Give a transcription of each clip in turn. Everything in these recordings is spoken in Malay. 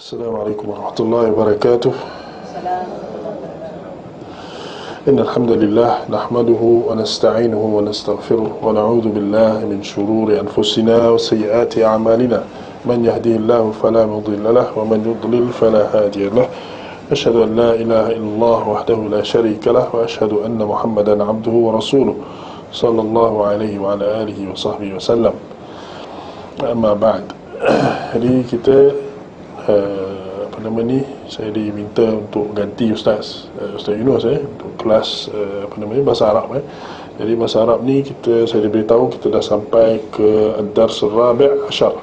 السلام عليكم ورحمة الله وبركاته. إن الحمد لله نحمده ونستعينه ونستغفره ونعوذ بالله من شرور أنفسنا وسيئات أعمالنا. من يهديه الله فلا مضل له ومن يضلل فلا هادي له. أشهد أن لا إله إلا الله وحده لا شريك له وأشهد أن محمدا عبده ورسوله صلى الله عليه وعلى آله وصحبه وسلم. أما بعد, hari kita apa nama ni, saya diminta untuk ganti Ustaz Yunus untuk kelas apa namanya, bahasa Arab. Jadi bahasa Arab ni saya diberitahu kita dah sampai ke Ad-Dars Ar-Rabi' Ashar.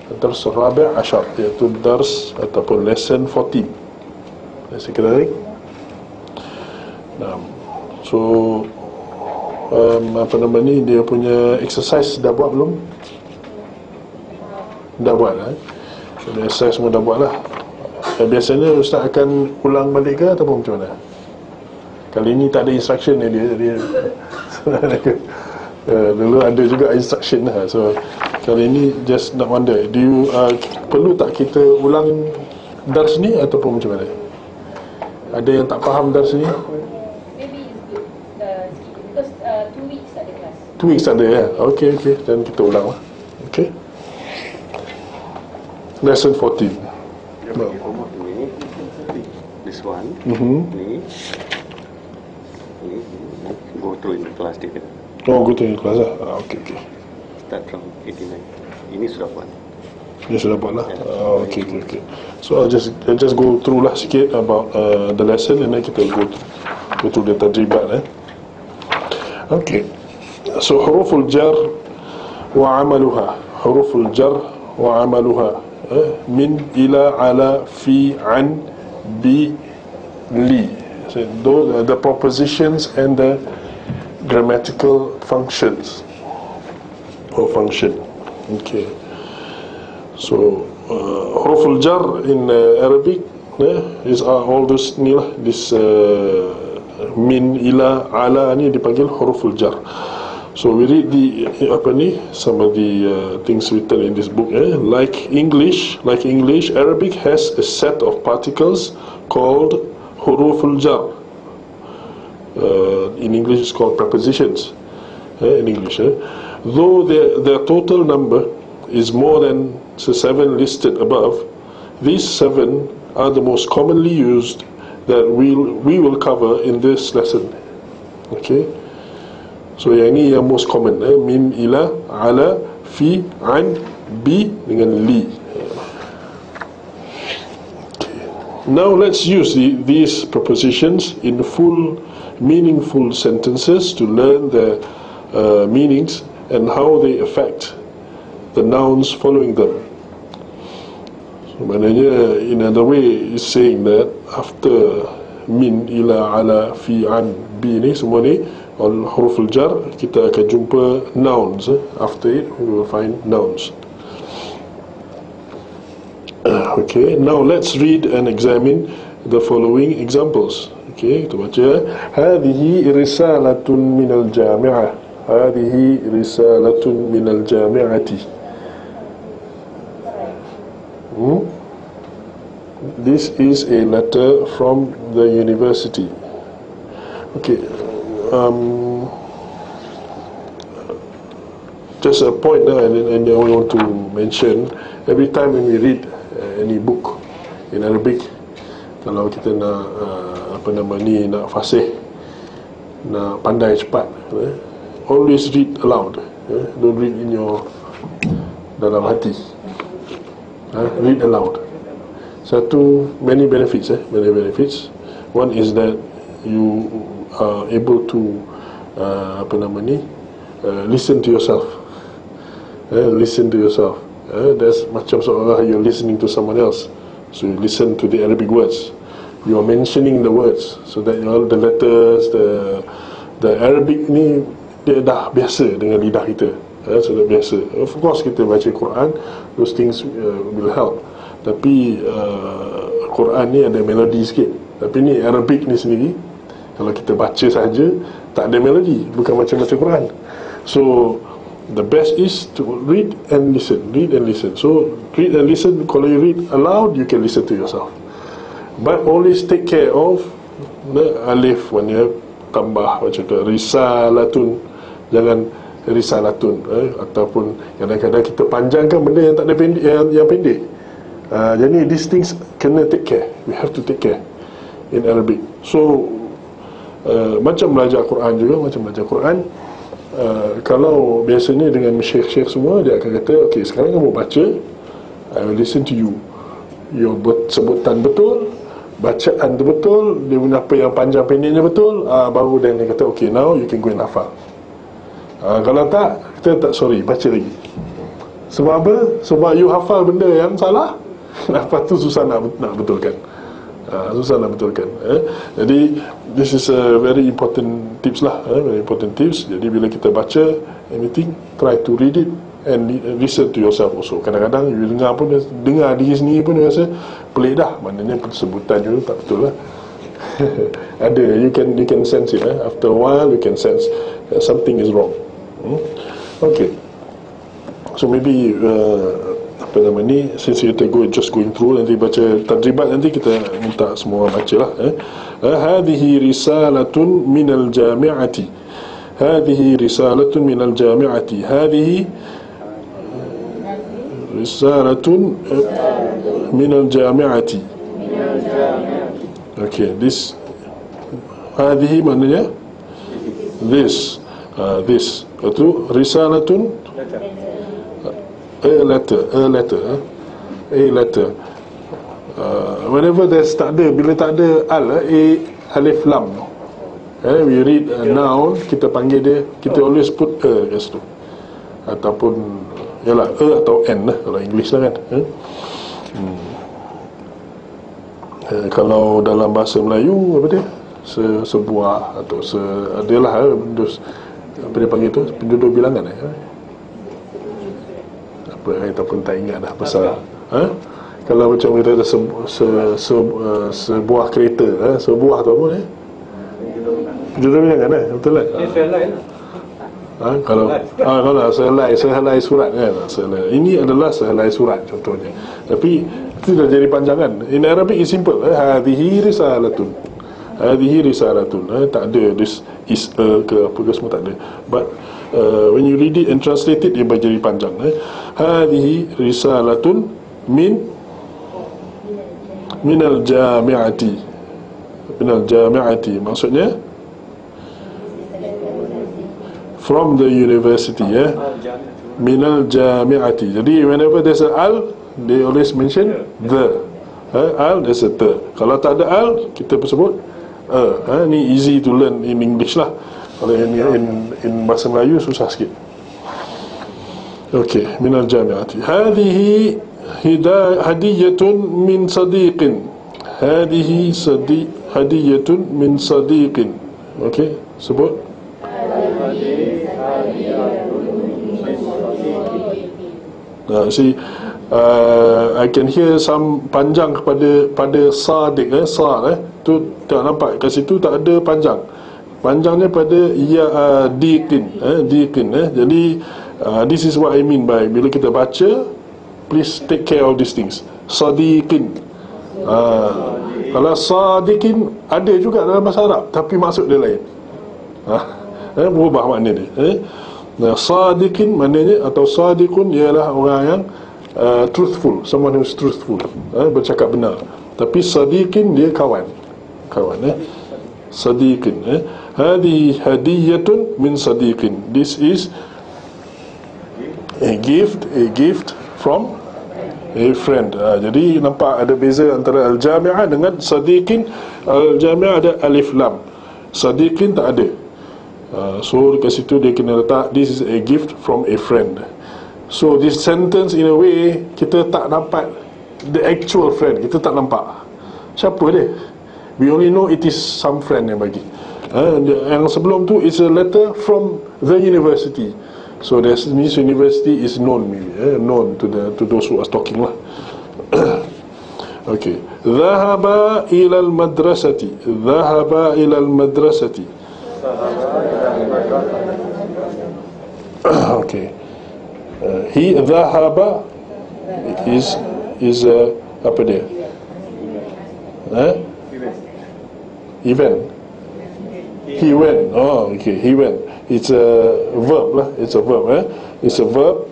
Ad-Dars Ar-Rabi' Ashar iaitu dars ataupun lesson 14. Lesson ke tadi? Nah, so apa nama ni, dia punya exercise dah buat belum? Dah buat exercise semua dah buat lah. Biasanya Ustaz akan ulang balik ke ataupun macam mana? Kali ni tak ada instruction dia dulu ada juga instruction lah. So kali ni just nak wonder, do you perlu tak kita ulang dars ni ataupun macam mana? Ada yang tak faham dars ni? Maybe because 2 weeks tak ada kelas. 2 weeks tak ada ya? Okay, dan kita ulang lah. Okay, lesson 14. No. This one, ni go through in class dia. Oh, go to your class lah. Okay. Start from 89. Ini sudah buat. Dia sudah buat lah. Okay. So I'll just go through lah sikit about the lesson, and then kita go through the tadribat. Okay. So huruful jar wa amaluha. Huruful jar wa amaluha. Min, ila, ala, fi, an, bi, li. So those are the propositions and the grammatical functions or function. Okay. So huruful jar in Arabic is all those ni lah. This min, ila, ala ni dipanggil huruful jar. So we read some of the things written in this book. Like English, Arabic has a set of particles called huruful jar. In English, it's called prepositions. In English, though their total number is more than the 7 listed above, these 7 are the most commonly used that we will cover in this lesson. Okay. So yang ni yang most common, min, ila, ala, fi, an, bi dengan li. Okay. Now let's use these prepositions in full meaningful sentences to learn their meanings and how they affect the nouns following them. So maknanya, in another way, is saying that after min, ila, ala, fi, an, bi ni, semua ni huruf al-jar, kita akan jumpa nouns. After it we will find nouns. Okay, now let's read and examine the following examples. Okay, kita baca. Hadhihi risalatun minal jami'ah. Hadhihi risalatun minal jami'ati. This is a letter from the university. Okay. Just a point and I want to mention, every time when we read any book in Arabic, kalau kita nak nak fasih, nak pandai cepat, always read aloud. Don't read in your dalam hati. Read aloud. Many benefits. One is that you are able to listen to yourself. Listen to yourself. That's macam seolah you're listening to someone else. So you listen to the Arabic words. You are mentioning the words, so that all the letters, the Arabic ni dia dah biasa dengan lidah kita. Sudah biasa. Of course kita baca Quran, those things will help. Tapi Quran ni ada melodi sikit. Tapi ni Arabic ni sendiri, kalau kita baca saja tak ada melodi, bukan macam baca Quran. So The best is to read and listen. Read and listen. So read and listen. Kalau you read aloud, you can listen to yourself. But always take care of the alif when you tambah macam tu. Risalatun, jangan risalatun. Ataupun kadang-kadang kita panjangkan benda yang tak ada pendek, yang pendek. Jadi these things kena take care. We have to take care in Arabic. So macam belajar Quran juga, macam belajar Quran. Kalau biasanya dengan syekh-syekh semua, dia akan kata, okay, sekarang kamu baca, I will listen to you. Your sebutan betul, bacaan tu betul, dia punya apa yang panjang pendeknya betul, baru dia kata, okay, now you can go and hafal. Kalau tak, kita tak, sorry, baca lagi. Sebab apa? Sebab you hafal benda yang salah, lepas tu susah nak betulkan. Susah nak betulkan. Jadi this is a very important tips lah, very important tips. Jadi bila kita baca anything, try to read it and listen to yourself also. Kadang-kadang you dengar diri sendiri pun dia rasa pelik dah, maknanya sebutan you tak betul lah. Ada, you can sense it. After a while you can sense that something is wrong. Okay. So maybe apa nama ni, since kita just going through, nanti baca tadribat, nanti kita minta semua baca lah. Hadhihi risalatun minal jami'ati. Hadhihi risalatun minal jami'ati. Hadhihi risalatun minal jami'ati. Okay, this hadhihi maknanya this. This itu risalatun, a letter. Whenever there's tak ada, bila tak ada alif lam, we read a noun, kita panggil dia, kita always put a kat situ, ataupun yalah atau n lah kalau English lah kan. Kalau dalam bahasa Melayu apa dia, sebuah atau adalah apa dia panggil tu, penduduk bilangan apa, kita pun tak ingat dah pasal kalau macam kita ada sebuah kereta, sebuah tu apa penduduk bilangan betul tak? Kalau sehelai surat kan, ini adalah sehelai surat contohnya, tapi itu dah jadi panjangan. In Arabic is simple, hadhihi risalatun, hadhihi risalatun, tak ada this is ke apa ke, semua tak ada. But when you read it and translate it, dia jadi panjang. Hadhihi risalatun minal jami'ati. Minal jami'ati maksudnya from the university, minal jami'ati. Jadi whenever there's a al, they always mention the. Al, there's a the. Kalau tak ada al, kita sebut ni easy to learn in English lah. Kalau in bahasa Melayu susah sikit. Okay, minal jami'ati. Hadhihi hadiyatun min sadiqin. Hadhihi hadiyatun min sadiqin. Okay, sebut. See, I can hear some panjang pada sadiq, tu tak nampak kat situ, tak ada panjang. Panjangnya pada diqin, jadi this is what I mean by bila kita baca, please take care of these things. Sadiqin, kalau sadiqin ada juga dalam bahasa Arab, tapi maksud dia lain, berubah makna dia. Sadiqin maknanya, atau sadiqun, ialah orang yang truthful, someone who is truthful, bercakap benar. Tapi sadiqin dia kawan, sadiqin. Hadi hadiyatun min sadiqin. This is a gift from a friend. Jadi nampak ada beza antara al-jami'ah dengan sadiqin. Al-jami'ah ada alif lam, sadiqin tak ada. So dekat situ dia kena letak this is a gift from a friend. So this sentence in a way, kita tak dapat the actual friend, kita tak nampak siapa dia. We only know it is some friend yang bagi. Yang sebelum tu is a letter from the university. So this university is known, maybe known to those who are talking lah. Okay. Dhahaba ilal madrasati. Dhahaba ilal madrasati. Okay. He dhahaba is apa dia? Event. He went. Oh, okay. He went. It's a verb lah. It's a verb. It's a verb.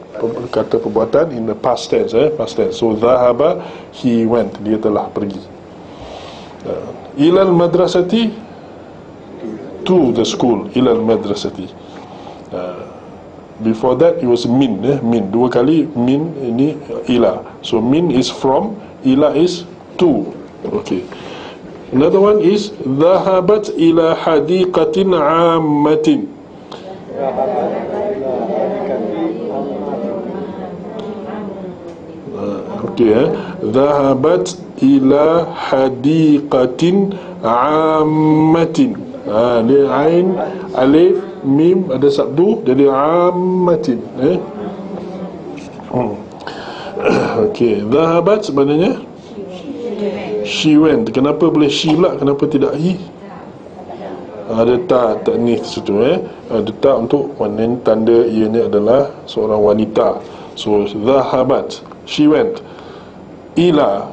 Kata perbuatan in the past tense. Past tense. So dhahaba, he went. Dia telah pergi. Ilal madrasati, to the school. Ilal madrasati. Before that it was min. Min. Dua kali min, ini ila. So min is from, ila is to. Okay. Another one is dhahabat ila hadiqatin ammatin. Okay, dhahabat ila hadiqatin ammatin. Dia ain, alif, mim, ada sabdu, jadi ammatin. Okay, dhahabat sebenarnya she went. Kenapa boleh she pula? Kenapa tidak he? Ada tak taknis situ. Ada tak untuk tanda ianya adalah seorang wanita. So dhahabat, she went. Ila,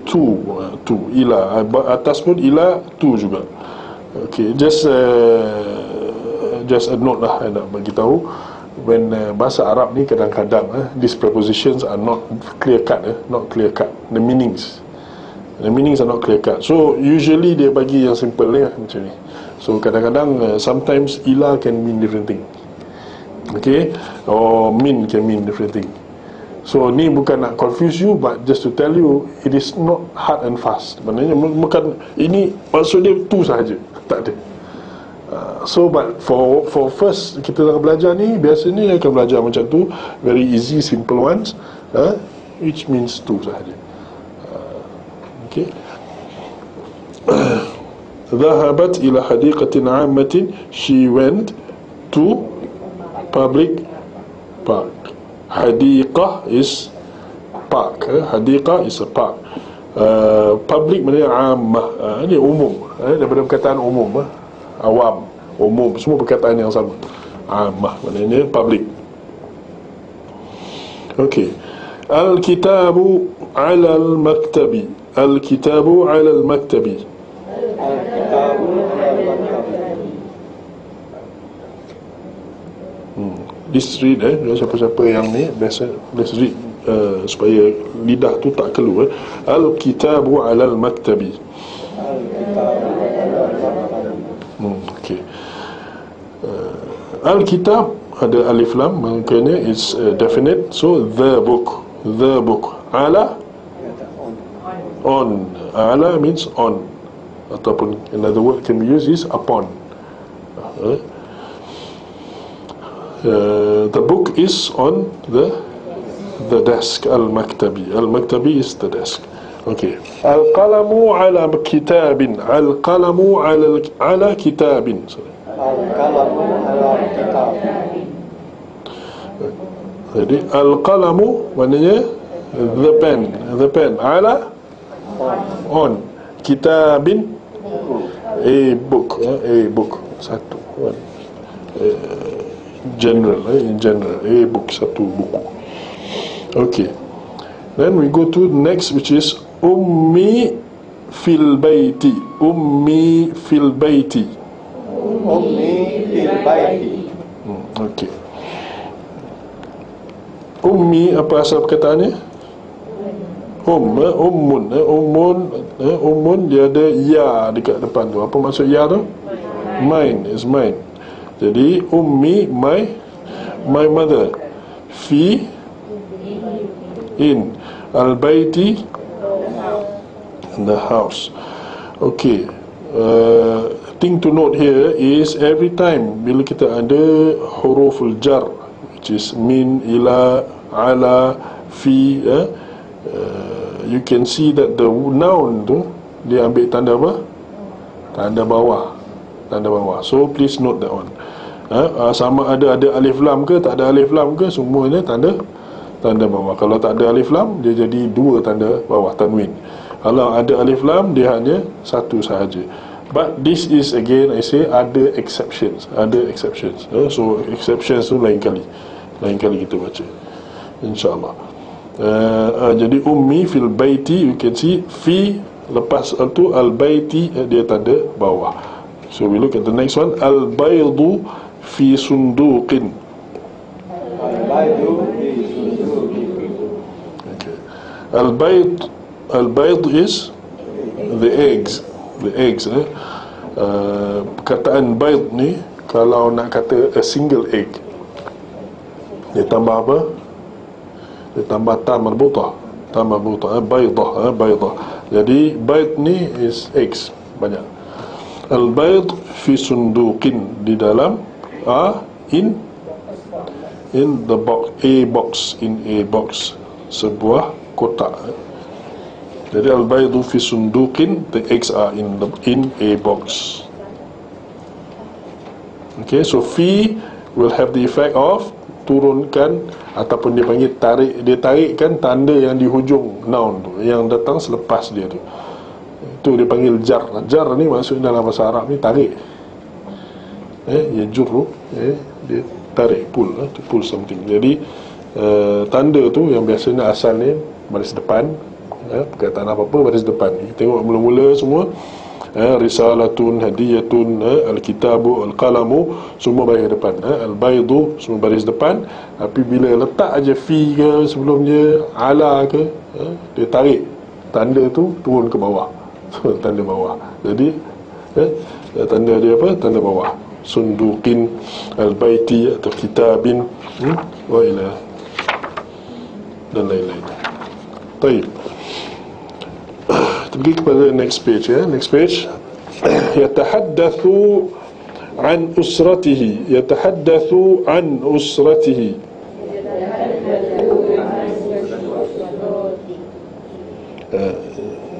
to ila. Atas pun ila, to juga. Okay, just a note lah, nak bagi tahu. When bahasa Arab ni kadang-kadang these prepositions are not clear cut. Not clear cut. The meanings are not clear cut. So usually dia bagi yang simple macam ni. So kadang-kadang sometimes ila can mean different thing. Okay, or min can mean different thing. So ni bukan nak confuse you, but just to tell you, it is not hard and fast. Maknanya bukan ini maksud dia tu sahaja, tak ada. So but for first kita akan belajar ni, biasanya akan belajar macam tu, very easy, simple ones, which means tu sahaja. Okay. Dhahabat ila hadiqatin ammatin, she went to public park. Hadiqah is park. Hadiqah is a park. Public maknanya ammah. Ini umum. Daripada perkataan umum, awam, umum, semua perkataan yang sama. Ammah maknanya public. Okay. Al-kitabu ala al-maktabi. Al-kitabu ala al-maktabi. Let's read siapa-siapa yang ni biasa, let's read supaya lidah tu tak keluar. Al-kitabu ala al-maktabi. Okay. Al-kitab ada alif lam, maknanya it's definite. So the book. Ala, on. Ala means on, ataupun another word can be used is upon. The book is on the desk. Al-maktabi. Al-maktabi is the desk. Okay. Al-qalamu ala kitabin. Al-qalamu ala kitabin. Sorry. Al-qalamu ala kitabin. Jadi al-qalamu maknanya the pen. Ala, on. Kitabin, a book. Satu. General, in general, a book, satu buku. Okay. Then we go to next, which is ummi fil baiti. Ummi fil baiti. Okay. Ummi, apa asal perkataannya? Ummun, dia ada ya dekat depan tu. Apa maksud ya tu? Mine, is mine. Jadi ummi, my mother. Fi, in. Al-baiti, in the house. Okay. Thing to note here is every time bila kita ada huruful jar, which is min, ila, ala, fi, you can see that the noun tu dia ambil tanda apa? Tanda bawah. So please note that one. Sama ada alif lam ke, tak ada alif lam ke, semuanya tanda bawah. Kalau tak ada alif lam, dia jadi dua tanda bawah, tanwin. Kalau ada alif lam, dia hanya satu sahaja. But this is again, I say, ada exceptions. So exceptions tu lain kali kita baca, InsyaAllah. Jadi ummi fil baiti, you can see fi lepas tu al-baiti, dia tanda bawah. So we look at the next one. Al-baydu fi sunduqin. Okay. Al-bayd is the eggs. Perkataan bayd ni, kalau nak kata a single egg, dia tambah apa? Dia tambah ta marbutah, baydah. Jadi bayd ni is eggs, banyak. Al-bayd fi sunduqin, di dalam in the box, in a box, sebuah kotak. Jadi al-baydu fi sunduqin, the eggs are in a box. Okay, so fi will have the effect of turunkan, ataupun dia panggil tarik. Dia tarikkan tanda yang di hujung noun tu, yang datang selepas dia tu. Itu dia panggil jar. Jar ni maksudnya dalam bahasa Arab ni tarik. Yajurru, dia tarik, pull something. Jadi tanda tu yang biasanya asalnya baris depan, perkataan apa-apa baris depan. Kita tengok mula-mula semua, risalatun, hadiyatun, al-kitabu, al-qalamu, semua baris depan. Al-baydu semua baris depan. Tapi bila letak aja fi ke sebelumnya, ala ke, dia tarik tanda tu turun ke bawah. Tanda bawah. Jadi tanda dia apa? Tanda bawah. Sunduqin, al-baiti, atau kitabin, wa ila, dan lain-lain. Baik, kita pergi kepada next page, next page. Yatahaddathu an usratihi.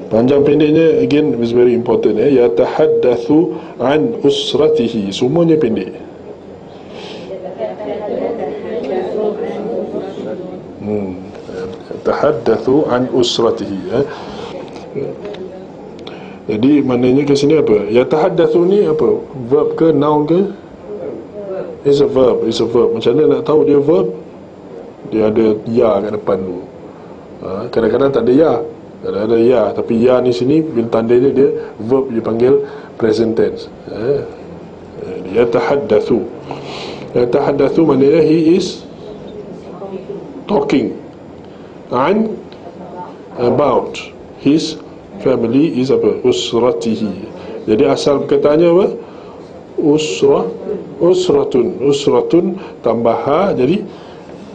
Panjang pendeknya again is very important. Yatahaddathu an usratihi, semuanya pendek. Yatahaddathu an usratihi. Jadi maknanya ke sini apa? Yatahaddathu ni apa? Verb ke noun ke? It's a verb. Macam mana nak tahu dia verb? Dia ada ya kat depan tu. Kadang-kadang tak ada ya. Ada ya, tapi ya ni sini bila tandanya dia verb, dipanggil present tense. Yatahaddathu maknanya he is talking about his family, is apa? Usratihi. Jadi asal perkataannya apa? Usratun tambah ha, jadi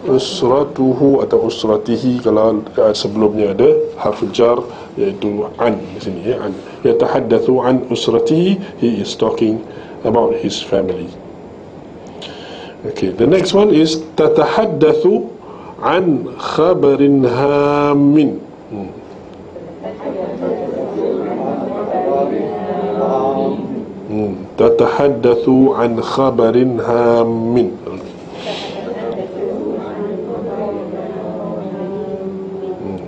usratuhu atau usratihi. Kalau sebelumnya ada harf jar, iaitu an di sini, an. Yatahaddathu an usratihi, he is talking about his family. Okay, the next one is tatahaddathu an khabarin hamin. Tatahaddathu an khabarin hamin.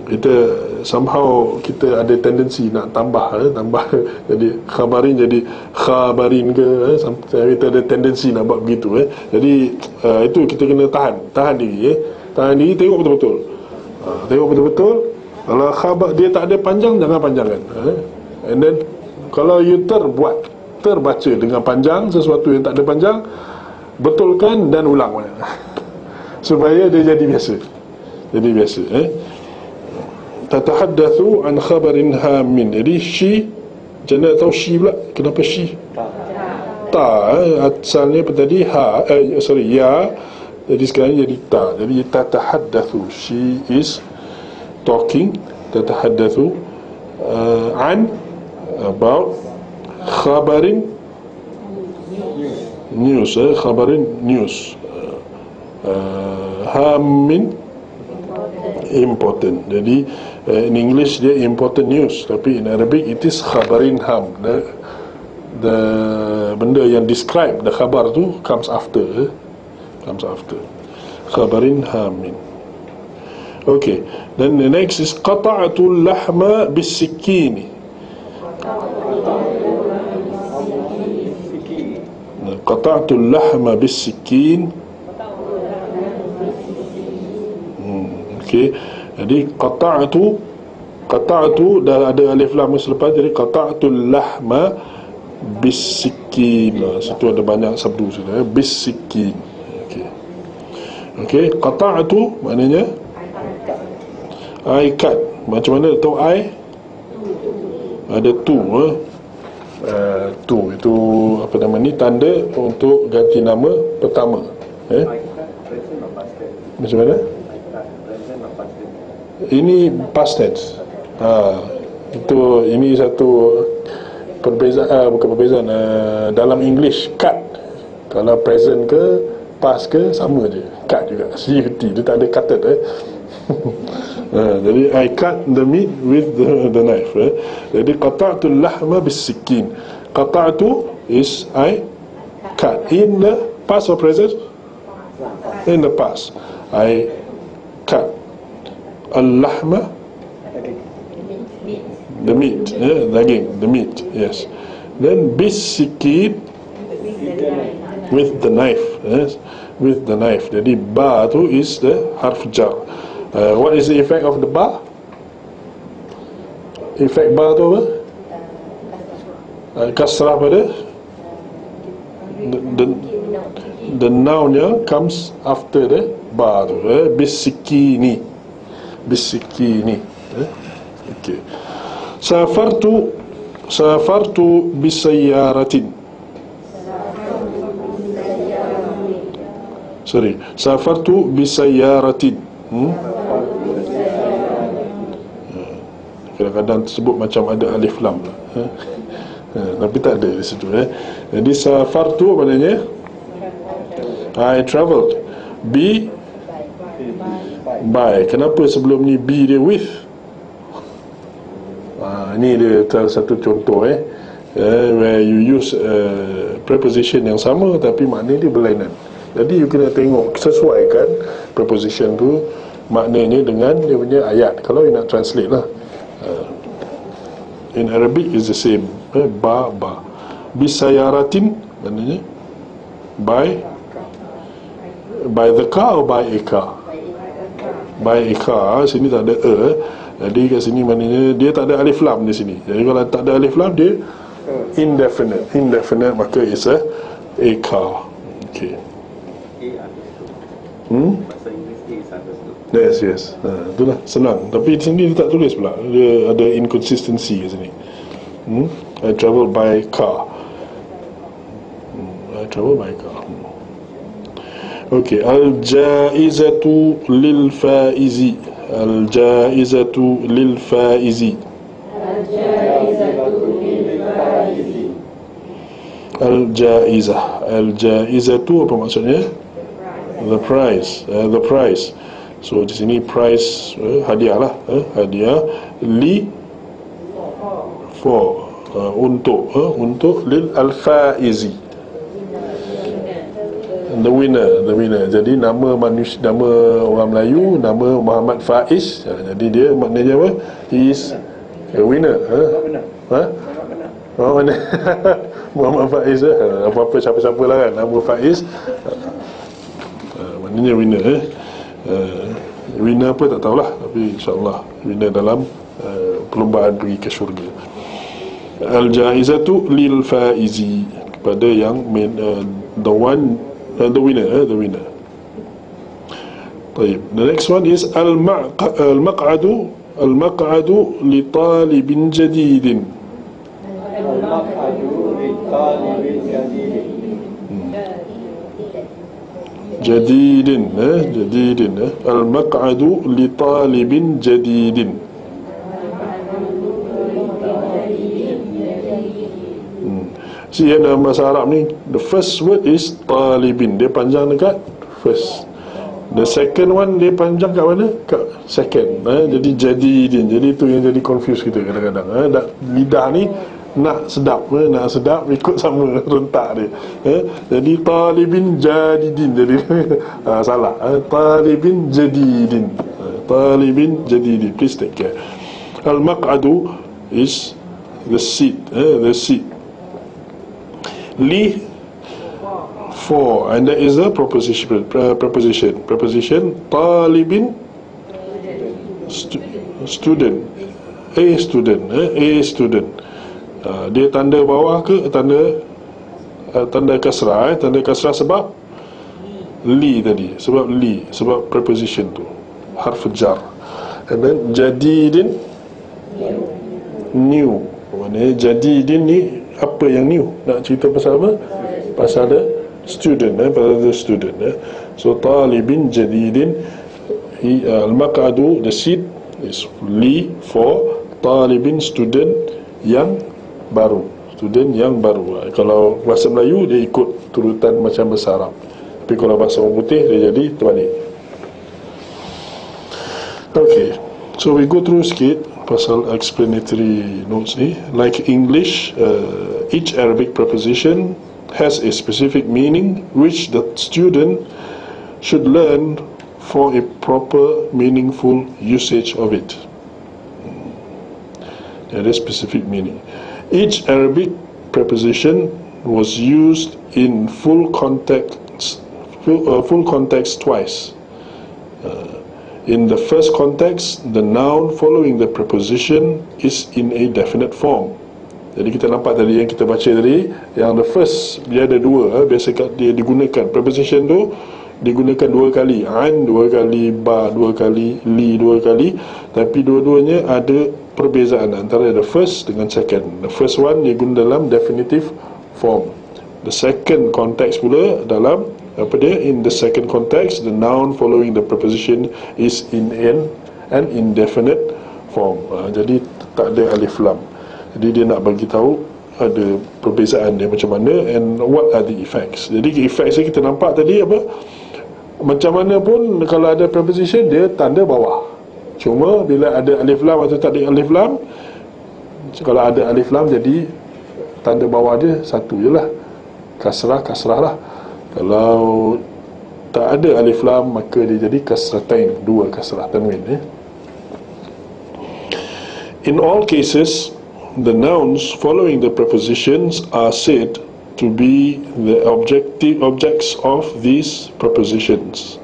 Kita somehow kita ada tendensi nak tambah jadi khabarin jadi khabarin ke, kita ada tendensi nak buat begitu. Jadi itu kita kena tahan diri, tengok betul-betul. Kalau khabar dia tak ada panjang, jangan panjangkan. And then kalau you terbaca dengan panjang sesuatu yang tak ada panjang, betulkan dan ulang supaya dia jadi biasa. Tatahaddathu an khabarin hamin. Jadi she, jangan tahu she pula. Kenapa she? Ta, asalnya tadi ya. Jadi sekarang jadi ta. Jadi tatahaddathu, she is talking. Tatahaddathu an, about, khabarin, news. Khabarin, news. Hamin, important. Jadi in English dia important news, tapi in Arabic it is khabarin ham. The benda yang describe the khabar tu comes after. Khabarin hamin. Okay, then the next is qata'atul lahma bisikini. qata'tul lahma bis-sikin. Okey, jadi qata'tu dah ada alif lam selepas, jadi qata'tul lahma bis-sikin. Situ ada banyak sabdu sudah, bis-sikin. Okey, qata'tu maknanya I cut. Macam mana tahu I? Ada tu, tu itu apa nama ni, tanda untuk ganti nama pertama. Macam mana? Ini past tense. Itu ini satu perbezaan, bukan perbezaan, dalam English cut. Kalau present ke past ke sama je, cut juga. CUT, dia tak ada cutted. Jadi I cut the meat with the knife. Jadi qata'tul lahma bis-sikin. Qata'tu is I cut. In the past or present? In the past. I cut al-lahma, the meat, daging, the meat, yes. Then bis-sikin, with the knife, yes, with the knife. Jadi ba tu is the harf jar. What is the effect of the ba? Effect ba tu apa? Kasrah pada the noun yang comes after the ba tu, bisikini, bisikini. Okay. Safartu bisayyaratin. Sorry, safartu bisayyaratin. Kadang-kadang tersebut macam ada alif lam, tapi tak ada di situ. Jadi safartu maknanya I travelled. Be by. Kenapa sebelum ni be dia with? Ini dia salah satu contoh where you use preposition yang sama tapi makna dia berlainan. Jadi you kena tengok, sesuaikan preposition tu maknanya dengan dia punya ayat. Kalau you nak translate lah, in Arabic is the same, ba. Bisayaratin maknanya by the car or by a car? By a car. Sini tak ada jadi kat sini maknanya dia tak ada alif lam di sini. Jadi kalau tak ada alif lam dia indefinite, maka is a car. Okay. Bahasa Inggeris is understood. Yes. Itulah senang. Tapi di sini dia tak tulis pula. Dia ada inconsistency kat sini. I travel by car. I travel by car. Okay. Al-jaizatu lil-faizi. Al-jaizatu lil-faizi. Al-jaizah. Al-jaizatu apa maksudnya? The prize. The prize. So di sini prize, hadiah lah, hadiah li for, untuk lil al-faizi, the winner. Jadi nama manusia, nama orang Melayu, nama Muhammad Faiz. Jadi dia maknanya apa? He is a winner. Mana? Muhammad Faiz, apa-apa siapa-siapa lah kan, nama Faiz, maknanya winner. Winner apa tak tahulah, tapi insyaAllah winner dalam perlombaan pergi ke syurga. Al-jaizatu lil faizi, kepada yang the winner. Baik. The next one is al-maq'adu li talibin jadidin. Jadidin. Al-maq'adu li talibin jadidin. See, dalam bahasa Arab ni, the first word is talibin, dia panjang dekat first. The second one dia panjang kat mana? Kat second. Jadi jadidin. Jadi tu yang jadi confuse kita kadang-kadang. Lidah ni nak sedap ikut sama rentak dia. Jadi talibin jadidin, jadi salah. Talibin jadidin. Please take care. Al-maq'adu is the seat. Li for, and that is a preposition. Preposition talibin, student. A student. Dia tanda bawah ke tanda kasrah? Tanda kasrah sebab li tadi. Sebab preposition tu, harf jar. And then jadidin, new. Maknanya jadidin ni apa yang new? Nak cerita pasal apa? Pasal ada student, pasal ada student. So talibin jadidin, al-maq'adu, the seat is li for talibin, student yang baru. Kalau bahasa Melayu dia ikut turutan macam bahasa Arab, tapi kalau bahasa orang putih dia jadi terbalik. Okay, so we go through sikit pasal explanatory notes ni. Like English, each Arabic preposition has a specific meaning which the student should learn for a proper, meaningful usage of it. There is specific meaning. Each Arabic preposition was used in full context twice. In the first context, the noun following the preposition is in a definite form. Jadi kita nampak tadi yang kita baca tadi, yang the first dia ada dua, biasa dia digunakan preposition tu digunakan dua kali, an dua kali, ba dua kali, li dua kali, tapi dua-duanya ada perbezaan antara the first dengan second. The first one dia guna dalam definitive form. The second context pula dalam in the second context, the noun following the preposition is in an indefinite form. Jadi tak ada alif lam. Jadi dia nak bagi tahu ada perbezaan dia macam mana and what are the effects. Jadi effects kita nampak tadi apa? Macam mana pun kalau ada preposition dia tanda bawah. Cuma bila ada alif lam atau tak ada alif lam, kalau ada alif lam jadi tanda bawah dia satu je lah, kasrah lah. Kalau tak ada alif lam maka dia jadi kasratain, dua kasrah, tanwin. In all cases, the nouns following the prepositions are said to be the objects of these prepositions.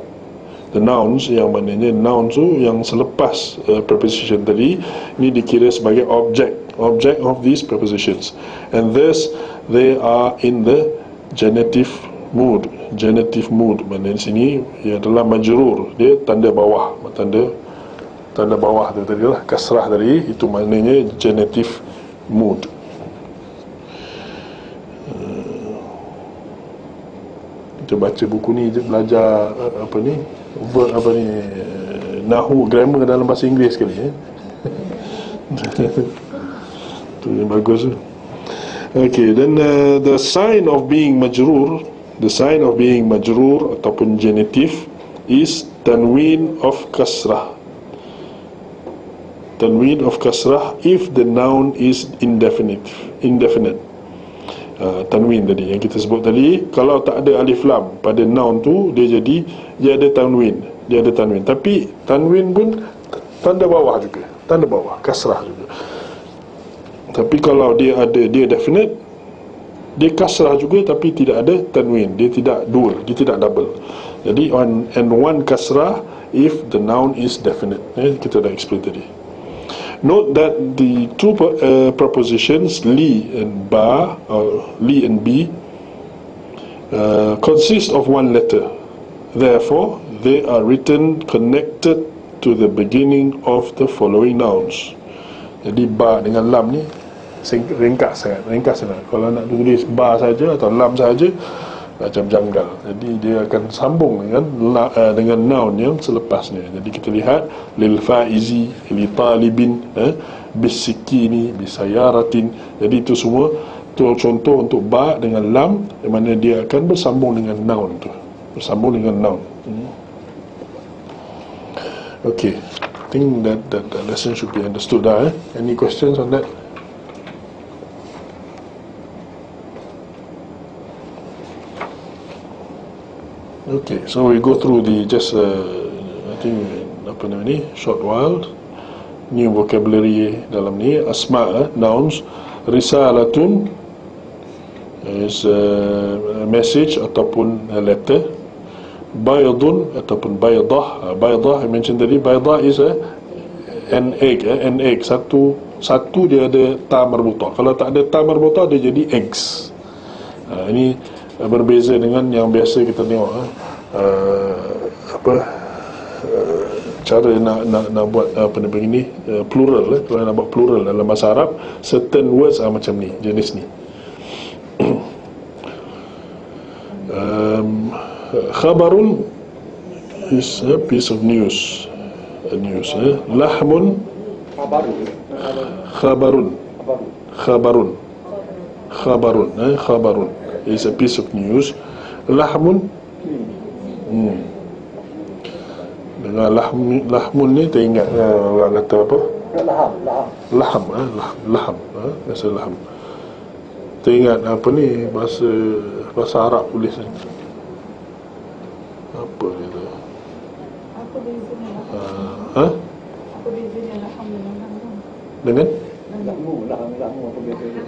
The nouns, yang maknanya noun tu yang selepas preposition tadi, ini dikira sebagai object of these prepositions, and thus they are in the genitive mood. Maknanya di sini ia adalah majrur, dia tanda bawah, tanda bawah tu tadi lah, kasrah tadi, itu maknanya genitive mood. Kita baca buku ni belajar nahu, grammar dalam bahasa Inggeris sekali. Tu yang bagus tu. Okay, then the sign of being majrur ataupun genitive is tanwin of kasrah. Tanwin of kasrah if the noun is indefinite. Tanwin tadi yang kita sebut tadi, kalau tak ada alif lam pada noun tu, dia ada tanwin, tapi tanwin pun tanda bawah, kasrah juga. Tapi kalau dia definite, dia kasrah juga tapi tidak ada tanwin, dia tidak double. Jadi one kasrah if the noun is definite. Kita dah explain tadi. Note that the two prepositions li and ba, or li and bi, consist of one letter. Therefore, they are written connected to the beginning of the following nouns. Jadi ba dengan lam ni ringkas sangat. Kalau nak tulis ba saja atau lam saja macam janggal. Jadi dia akan sambung dengan noun yang selepasnya. Jadi kita lihat lil faizi, li talibin, bisikini, bisayaratin. Jadi itu semua tu contoh untuk ba dengan lam, di mana dia akan bersambung dengan noun tu. Okay, I think that lesson should be understood dah. Any questions on that? Okay, so we go through the I think short while, new vocabulary dalam ni. Asma, nouns, risalatun, is a message ataupun a letter. Baydun ataupun baydah. Baydah I mention tadi, baydah is an egg, an egg. Satu dia ada ta marbutah. Kalau tak ada ta marbutah, dia jadi eggs. Ini berbeza dengan yang biasa kita tengok cara nak buat apa begini, plural. Kalau nak buat plural dalam bahasa Arab, certain words macam ni, jenis ni. Khabarun is a piece of news. Lahmun, khabarun is a piece of news. Lahmun, dengan lahmun ni teringat orang kata apa? Laham. Bahasa laham. Teringat apa ni, bahasa Arab tulis ni. Apa dia tu? Apa bezanya laham dengan laham?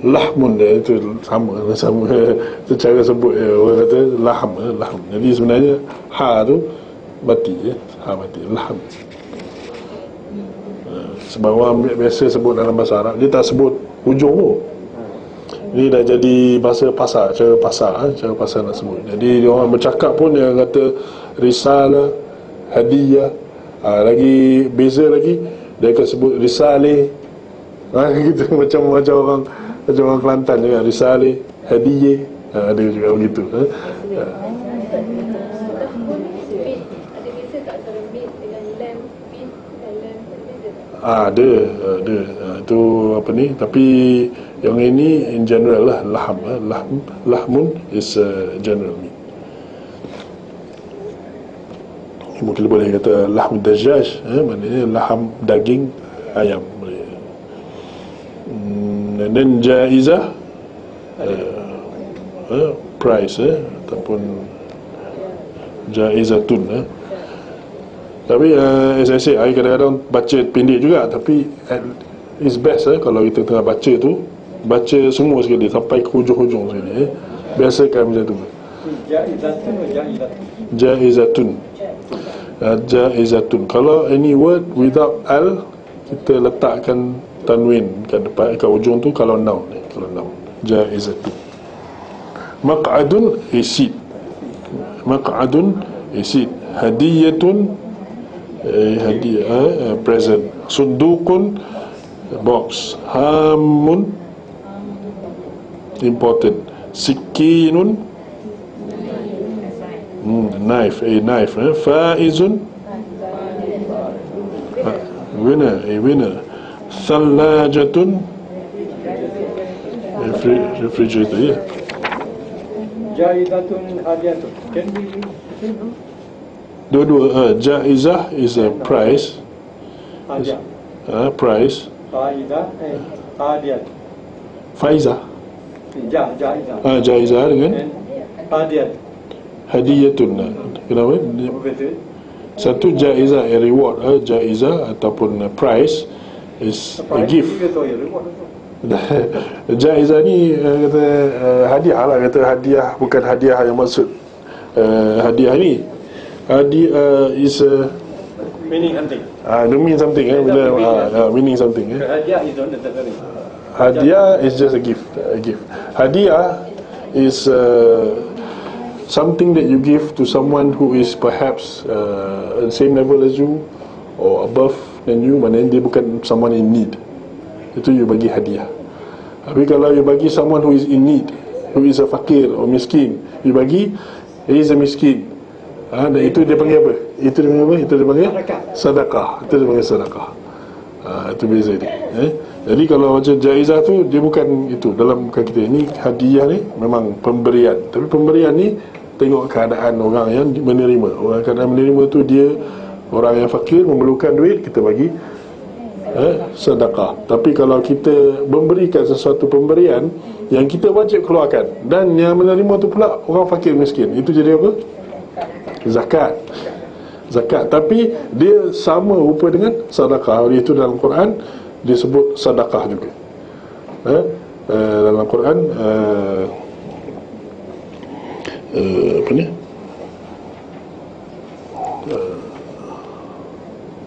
lahmun dia itu sama secara sebut orang kata laham. Jadi sebenarnya ha tu mati, laham. Sebab orang biasa sebut dalam bahasa Arab, dia tak sebut hujung tu. Ini dah jadi bahasa pasar, cara pasar nak sebut. Jadi dia orang bercakap pun dia kata risalah, hadiah. Lagi beza lagi, dia akan sebut risaleh. Gitu macam orang Kelantan juga, risaleh, hadiah. Ada juga begitu. Ada beza tak antara mid dengan lamb, bin dan lamb, ada beza tak? Ada. Itu apa ni, tapi yang ini in general lah, lahmun is general meat. Mungkin boleh kata lahm dajjaj, maknanya laham daging ayam. And then jaizah, price, ataupun jaizatun. Tapi as I say, I kadang-kadang baca pendek juga, tapi it's best kalau kita tengah baca tu, baca semua sekali sampai ke hujung-hujung sekali. Biasakan macam tu. Jaizatun. Kalau any word without al, kita letakkan tanwin kat depan, kat hujung tu. Kalau noun, jaizatun. Maq'adun is seat. Hadiyatun, hadiah, present. Sundukun, box. Hamun, important. Sikinun, knife, a knife. Faizun, winner. Thallajatun, refrigerator, yeah. Jaizatun hadiyatun. Can we Dua-dua. Jaizah is a price. Price. Hadiyat. Faizah. Jaizah. Jaizah dengan Hadiyat. hadiyatun. Kenapa? Satu jaizah, a reward. Jaizah ataupun price is a gift. Jaizah ni kata hadiah lah, kata hadiah, bukan hadiah yang maksud hadiah ni. Hadiah is Meaning something. mean something. Meaning something. Hadiah is not necessary. Hadiah is just a gift. Hadiah is something that you give to someone who is perhaps at the same level as you or above than you, maknanya dia bukan someone in need. Itu you bagi hadiah. Tapi kalau you bagi someone who is in need, who is a fakir or miskin, you bagi, he is a miskin, dan itu dia panggil apa? Itu dia panggil sedekah. Itu dia panggil sedekah. Itu beza dia. Jadi kalau macam jaizah tu, dia bukan itu. Dalam bukan kita ni, hadiah ni memang pemberian. Tapi pemberian ni tengok keadaan orang yang menerima. Orang keadaan menerima tu dia orang yang fakir, memerlukan duit, kita bagi sedekah. Tapi kalau kita memberikan sesuatu pemberian yang kita wajib keluarkan, dan yang menerima tu pula orang fakir miskin, itu jadi apa? Zakat. Tapi dia sama rupa dengan sedekah. Oleh itu dalam Quran disebut sedekah juga. Dalam Quran apa ni,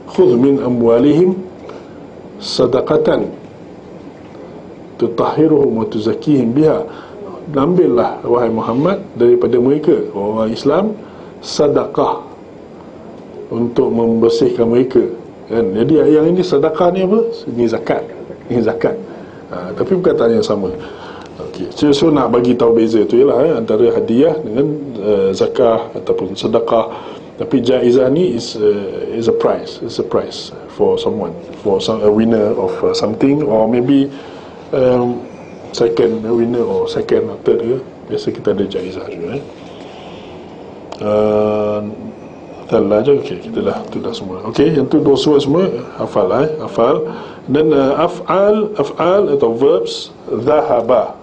khudh min amwalihim sadaqatan tutahhiruhum wa tuzakkihim biha, ambillah wahai Muhammad daripada mereka orang Islam sedekah untuk membersihkan mereka, kan? Jadi yang ini sedekah ni apa? Ini zakat. Ini zakat. Tapi perkataan yang sama. Okey. So nak bagi tahu beza tu ialah antara hadiah dengan zakah ataupun sedekah. Tapi jaizah ni is a prize. It's a prize for someone, for a winner of something, or maybe second winner or second or third ke. Biasa kita ada jaizah juga. Salah je. Okey, kita dah tu dah semua. Okey, yang tu dua surah semua hafal hafal. Dan af'al atau verbs, dhahaba,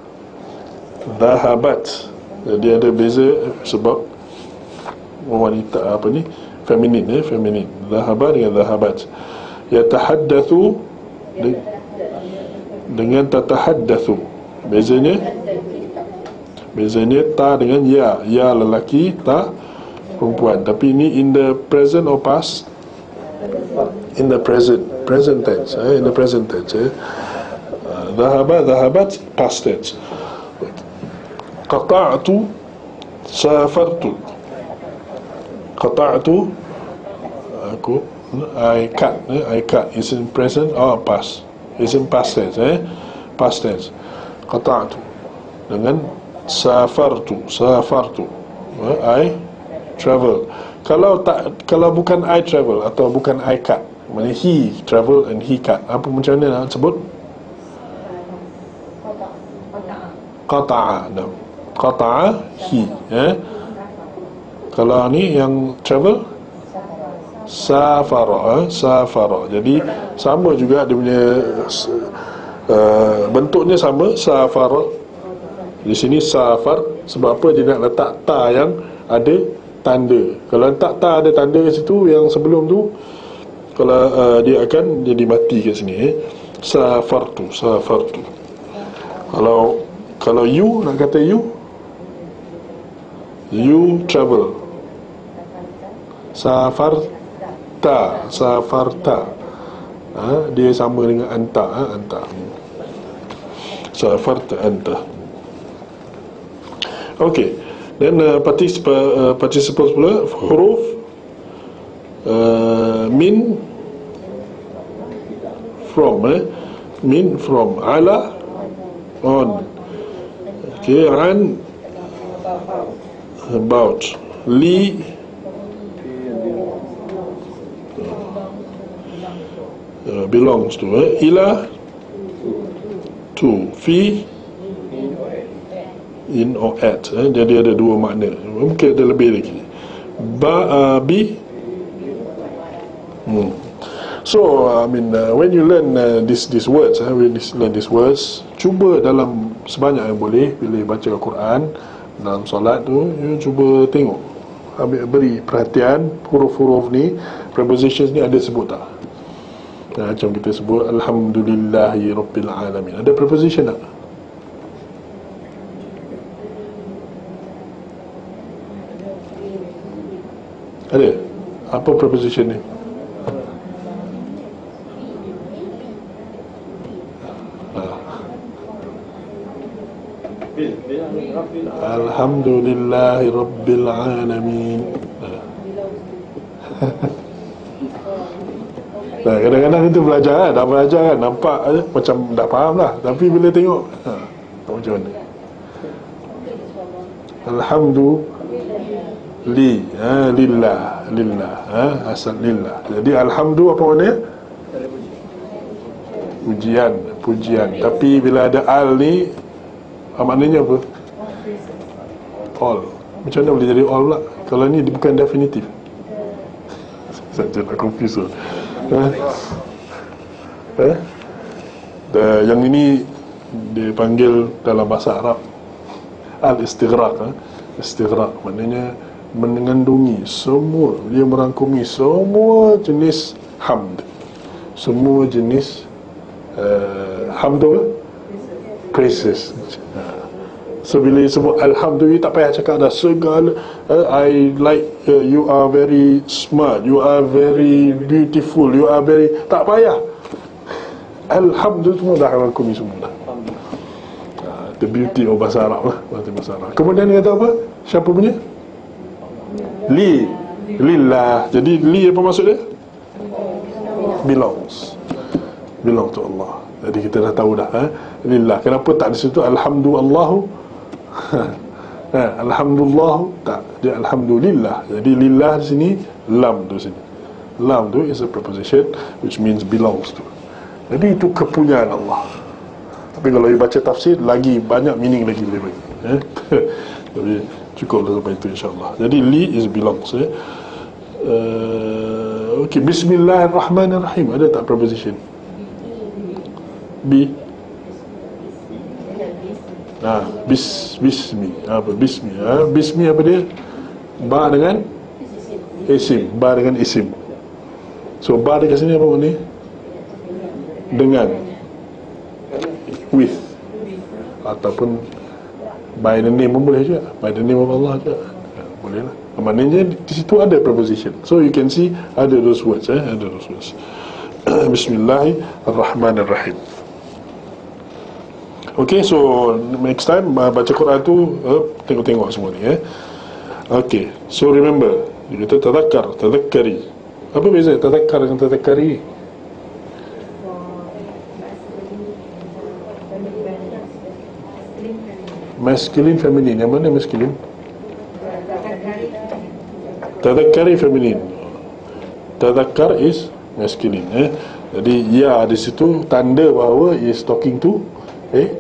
dhahabat. Jadi ada beza sebab wanita apa ni, feminin, feminin. Dhahaba dengan dhahabat. Yatahaddatsu dengan tatahaddatsu. Bezanya ta dengan ya lelaki, ta perempuan. Tapi ini in the present or past? In the present tense. In the present tense. Dhahabat past tense. Qata'tu safartu. Qata'tu, aku, I cut is in present or past? Is in past tense. Past tense. Qata'tu dengan safartu. I travel. Kalau bukan I travel atau bukan I cut, maknanya he travel and he cut, apa macam mana nak sebut? Qata'a he. Kalau ni yang travel, safara. Jadi sama juga dia punya bentuknya sama, safara. Di sini safar, sebab apa dia nak letak ta yang ada tanda. Kalau letak ta ada tanda kat situ, yang sebelum tu kalau dia akan jadi mati kat sini. Safartu. Kalau you nak kata you travel. Safarta. Dia sama dengan anta. Safarta anta. Okey. Dan participles pula, huruf min, from, ala, on. Okay, an, about, li, belongs to, ila, to, fi, in or at. Jadi ada dua makna, mungkin ada lebih lagi. Bi. So when you learn these words, when you learn these words, cuba dalam sebanyak yang boleh bila baca Al-Quran dalam solat tu, you cuba tengok, beri perhatian huruf-huruf ni, prepositions ni ada sebut tak? Macam kita sebut Alhamdulillahi Rabbil Alamin, ada preposition tak? Ada? Apa preposition ni? Alhamdulillahi Rabbil Alamin. Nah, kadang-kadang itu belajar kan, dah belajar kan, nampak macam dah faham lah, tapi bila tengok macam mana? Lillah, asal lillah. Jadi alhamdu apa makna? Pujian. Tapi bila ada al ni, maknanya apa? All. Macam mana boleh jadi all pula? Kalau ni bukan definitif. Saya tak confuse. Yang ini dipanggil dalam bahasa Arab al-istighraq. Istighraq maknanya mengandungi semua, dia merangkumi semua jenis hamd, semua jenis hamd, praises. So bila sebut alhamdulillah, tak payah cakap dah segala I like you are very smart, you are very beautiful, you are very, tak payah. Alhamdulillah semua dah rakumi semua dah. The beauty of bahasa Arab lah, bahasa Arab. Kemudian dia kata apa? Siapa punya? Lillah. Jadi li apa maksud dia? Belongs to Allah. Jadi kita dah tahu dah, lillah. Kenapa tak di situ alhamdulillah? Alhamdulillah tak, dia alhamdulillah. Jadi lillah di sini, lam tu sini. Lam tu is a preposition which means belongs to. Jadi itu kepunyaan Allah. Tapi kalau you baca tafsir, lagi banyak meaning lagi boleh bagi. Jadi cukuplah sampai itu insyaAllah. Jadi li is belongs. Okay, bismillahirrahmanirrahim. Ada tak preposition? Bismi. Apa bismi? Bismi apa dia? Ba dengan isim. Ba dengan isim. So ba dekat sini apa ni? Dengan, with, ataupun by the name pun boleh juga. By the name of Allah juga, boleh lah. Maknanya di situ ada preposition. So you can see ada those words, ada those words. Bismillahirrahmanirrahim. Okay, so next time baca Quran tu tengok-tengok semua ni. Okay, so remember, dia kata tadakkari. Apa beza tadakkar dengan tadakkari? Masculine, feminine. Yang mana masculine? Tadakkari feminine. Tadakkar is masculine. Jadi ya di situ tanda bahawa is talking to a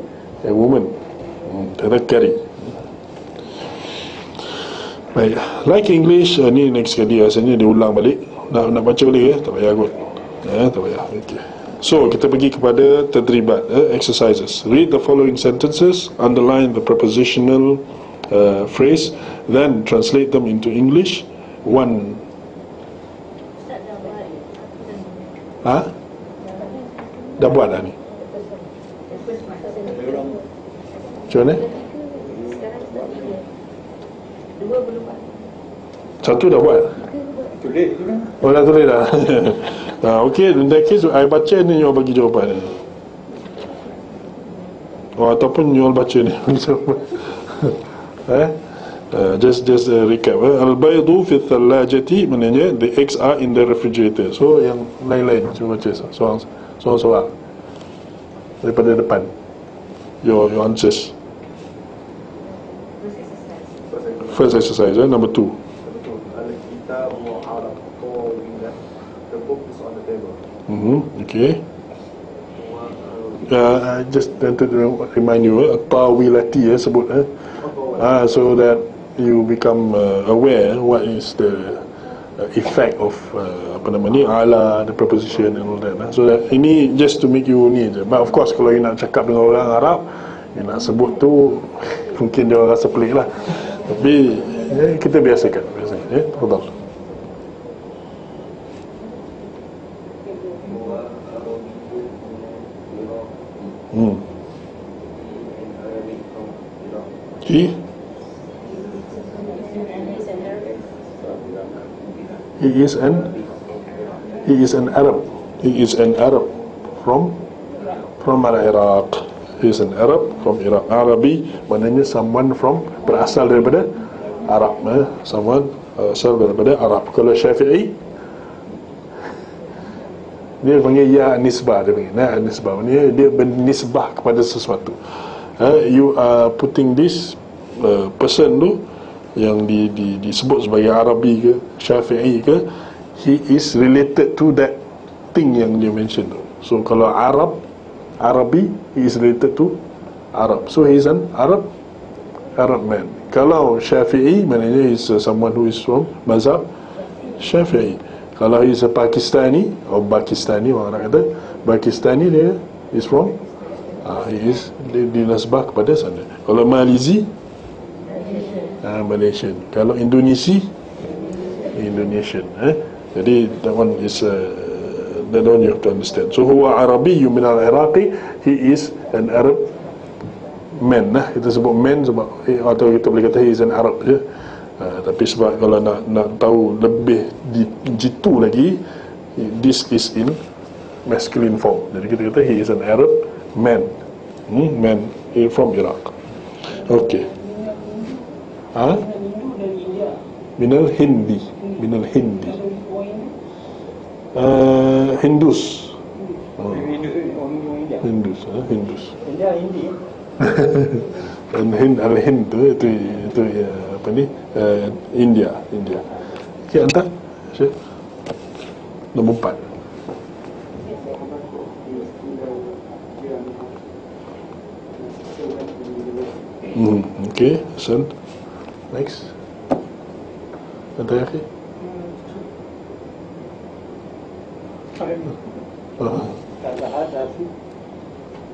woman. Tadakkari. Baik, like English ni next kali rasanya diulang balik. Nak baca balik tak payah kot. Tak payah. Okay. So kita pergi kepada tadribat, exercises. Read the following sentences, underline the prepositional phrase, then translate them into English. One. Dah buat dah ni? Macam mana? Satu dah buat? Oh dah tulis dah. Okay, in that case I baca ni, you bagi jawapan ni. Ataupun you baca ni. Just recap. Al-baydu fi thalajati, maknanya the eggs are in the refrigerator. So yang lain-lain cuba baca soal daripada depan. Your answers. First exercise, number 2. The book is on the table. Okay. I just wanted to remind you, tawilati sebut, so that you become aware what is the effect of ala, the preposition and all that. So that ini just to make you ni je. But of course kalau you nak cakap dengan orang Arab, you nak sebut tu mungkin dia rasa pelik lah. Tapi kita biasakan. Betul. He is an Arab. He is an Arab from Iraq. He is an Arab from Iraq. Arabi maknanya someone from, berasal daripada Arab. Someone asal daripada Arab. Kalau Syafi'i, dia panggil ya nisbah, dia panggil nisbah, maknanya dia bernisbah kepada sesuatu. You are putting this person tu yang disebut sebagai Arabi ke Syafi'i ke, he is related to that thing yang dia mention tu. So kalau Arabi, he is related to Arab, so he is an Arab man. Kalau Syafi'i, maknanya he is someone who is from mazhab Syafi'i. Kalau he is a Pakistani or Pakistani, orang kata Pakistani, dia is from he is dinasbah kepada sana. Kalau Malizi, Malaysian. Kalau Indonesian, jadi that one is that one you have to understand. So huwa Arabiyyun min al-Iraqi, he is an Arab man lah. Kita sebut man sebab atau kita boleh kata he is an Arab je. Tapi sebab kalau nak tahu lebih jitu lagi, this is in masculine form. Jadi kita kata he is an Arab man. Man from Iraq. Okay. Minal Hindi. Minal Hindi. Hindus. Hindus. India Hindi. Dan Al-Hind itu ya, apa ni? India. Okey, hantar. Syekh. Nombor 4. Okay, Hasan. Next. Ada lagi? تتحدث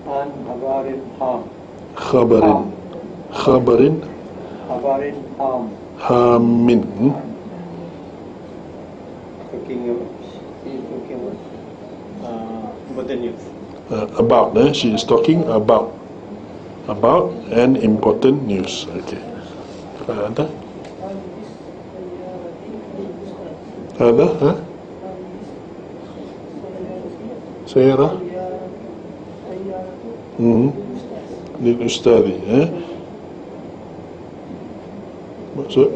عن خبر هام. خبر هام. هام. Talking important news. About, she is talking about an important news. Okay. Ada? Ada? سيارة للأستاذ maksud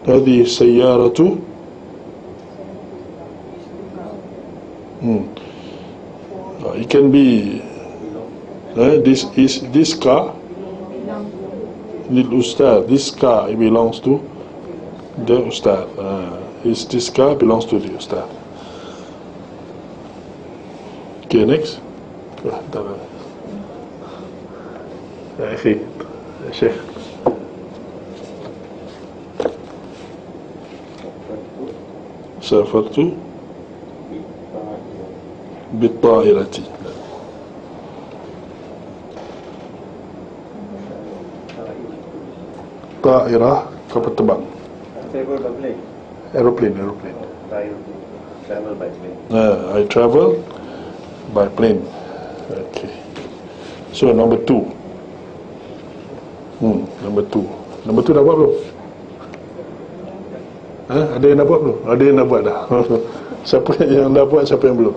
هذه السيارة it can be this car للأستاذ. This car, it belongs to the Ustaz. This car belongs to the Ustaz. Okay, next. Akhi, Syekh. سافرت بالطائرة. طائرة kapal terbang. Travel by plane. Aeroplane. Travel by plane. I travel by plane. Okay. So number 2. Number 2 dah buat belum? Ada yang dah buat belum? Ada yang dah buat dah. Siapa yang dah buat, siapa yang belum?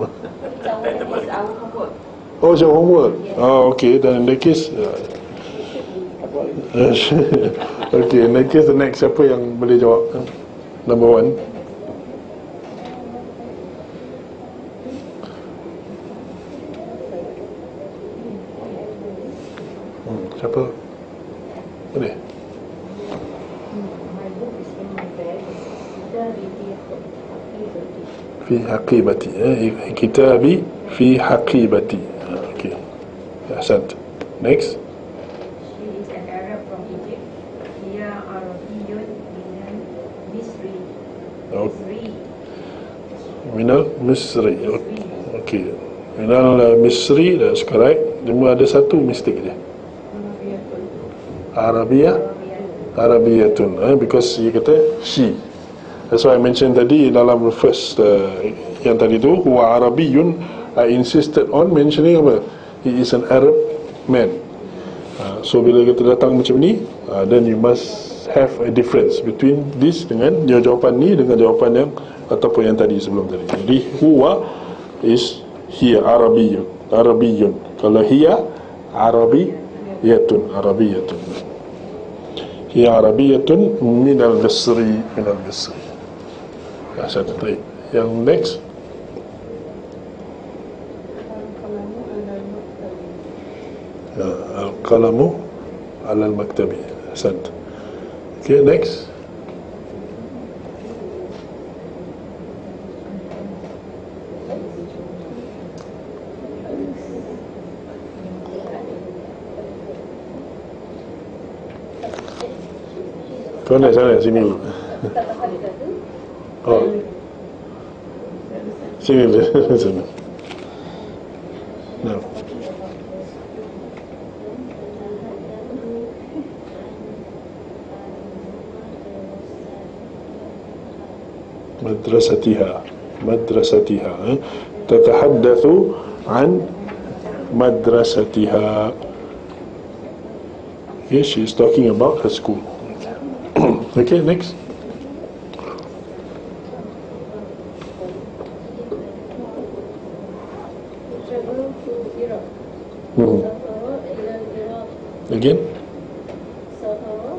Oh, it's your homework. Okay, then in that case okay, in that case the next, siapa yang boleh jawab? Number 1. Siapa? Boleh? في حقيبتي. كتابي في حقيبتي. Okay, أحسنت. Next. She is an Arab from Egypt. هي عربي من مصري. من المصري. Okay. Min al-Misri, that's correct. Cuma ada satu mistake dia. Arabiyatun, because dia kata she. That's why I mentioned tadi dalam first yang tadi tu, huwa Arabiyun. I insisted on mentioning apa? He is an Arab man. So bila kita datang macam ni, then you must have a difference between this dengan jawapan ni dengan jawapan yang ataupun yang tadi sebelum tadi. Jadi huwa is hiya Arabiyun. Kalau hiya Arabiyatun. Hiya Arabiyatun min al-Misri. Satu baik. Yang next. Al-qalamu ala al-maktabi. Ahsant. Okay, next. Kau nak sana, sini dulu. Oh, sini dulu. Sana. No. Madrasatiha. Tatahaddathu an madrasatiha. Okay, she is talking about her school. Okay, next. Travel to Iraq. Hmm. Safara ila Iraq. Again. Safara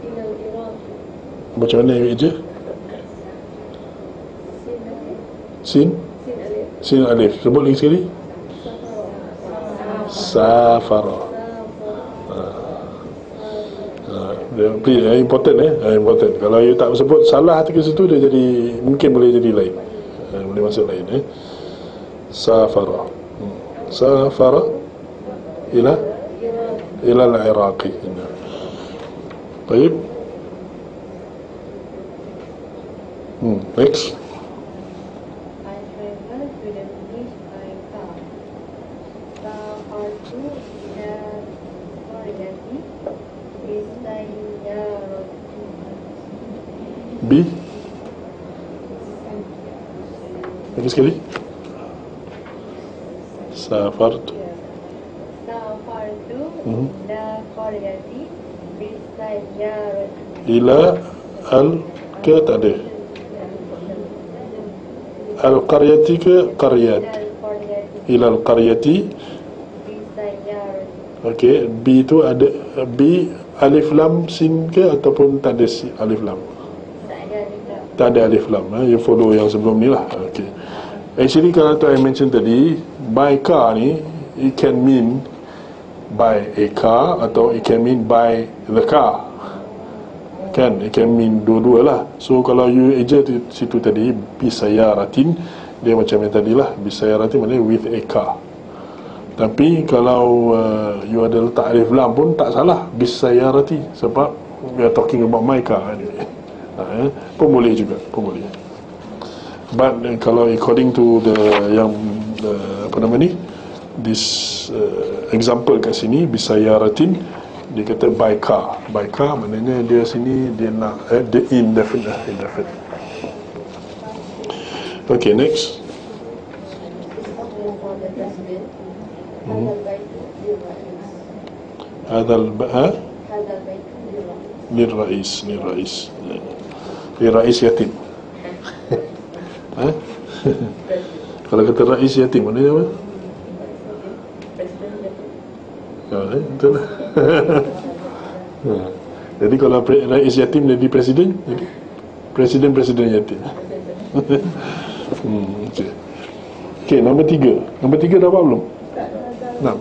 ila Iraq. Macam mana je? Sin Sin. alif. Sin alif. Sebut lagi sekali. Safara. Please, important important. Kalau you tak sebut salah ke situ, dia jadi mungkin boleh jadi lain. Boleh masuk lain. Safara. Safara ila al-Iraqi. Baik. Next. I travel to the beach by car. Safartu ila qaryati bisayyarati. B. Lagi sekali. Safartu. Safartu ila qaryati bisayyarati. Ila al ke tak ada. Al-qaryati ke qaryat. Ila al-qaryati. Bisayyarati. Okey, B tu ada B alif lam sin ke ataupun tak ada alif lam? Tak ada juga. Tak ada alif lam. You follow yang sebelum ni lah. Okey. Actually kalau tu I mention tadi, by car ni it can mean by a car atau it can mean by the car. Kan, it can mean dua-dua lah. So kalau you eja di situ tadi bisayaratin, dia macam yang tadi lah, bisayaratin maknanya with a car. Tapi kalau you ada letak alif lam pun tak salah, bisayarati, sebab we are talking about my car anyway. Pun boleh juga, pun boleh. But kalau according to the yang apa nama ni, this example kat sini bisayaratin, dia kata by car. By car maknanya dia sini dia nak the indefinite. Okay, next. هذا للرئيس للرئيس yatim. Kalau kata rais yatim maknanya apa? Betul lah. Jadi kalau rais yatim jadi presiden, jadi presiden yatim. Okay. Okay, nombor 3. Nombor 3 dah apa belum? Nah.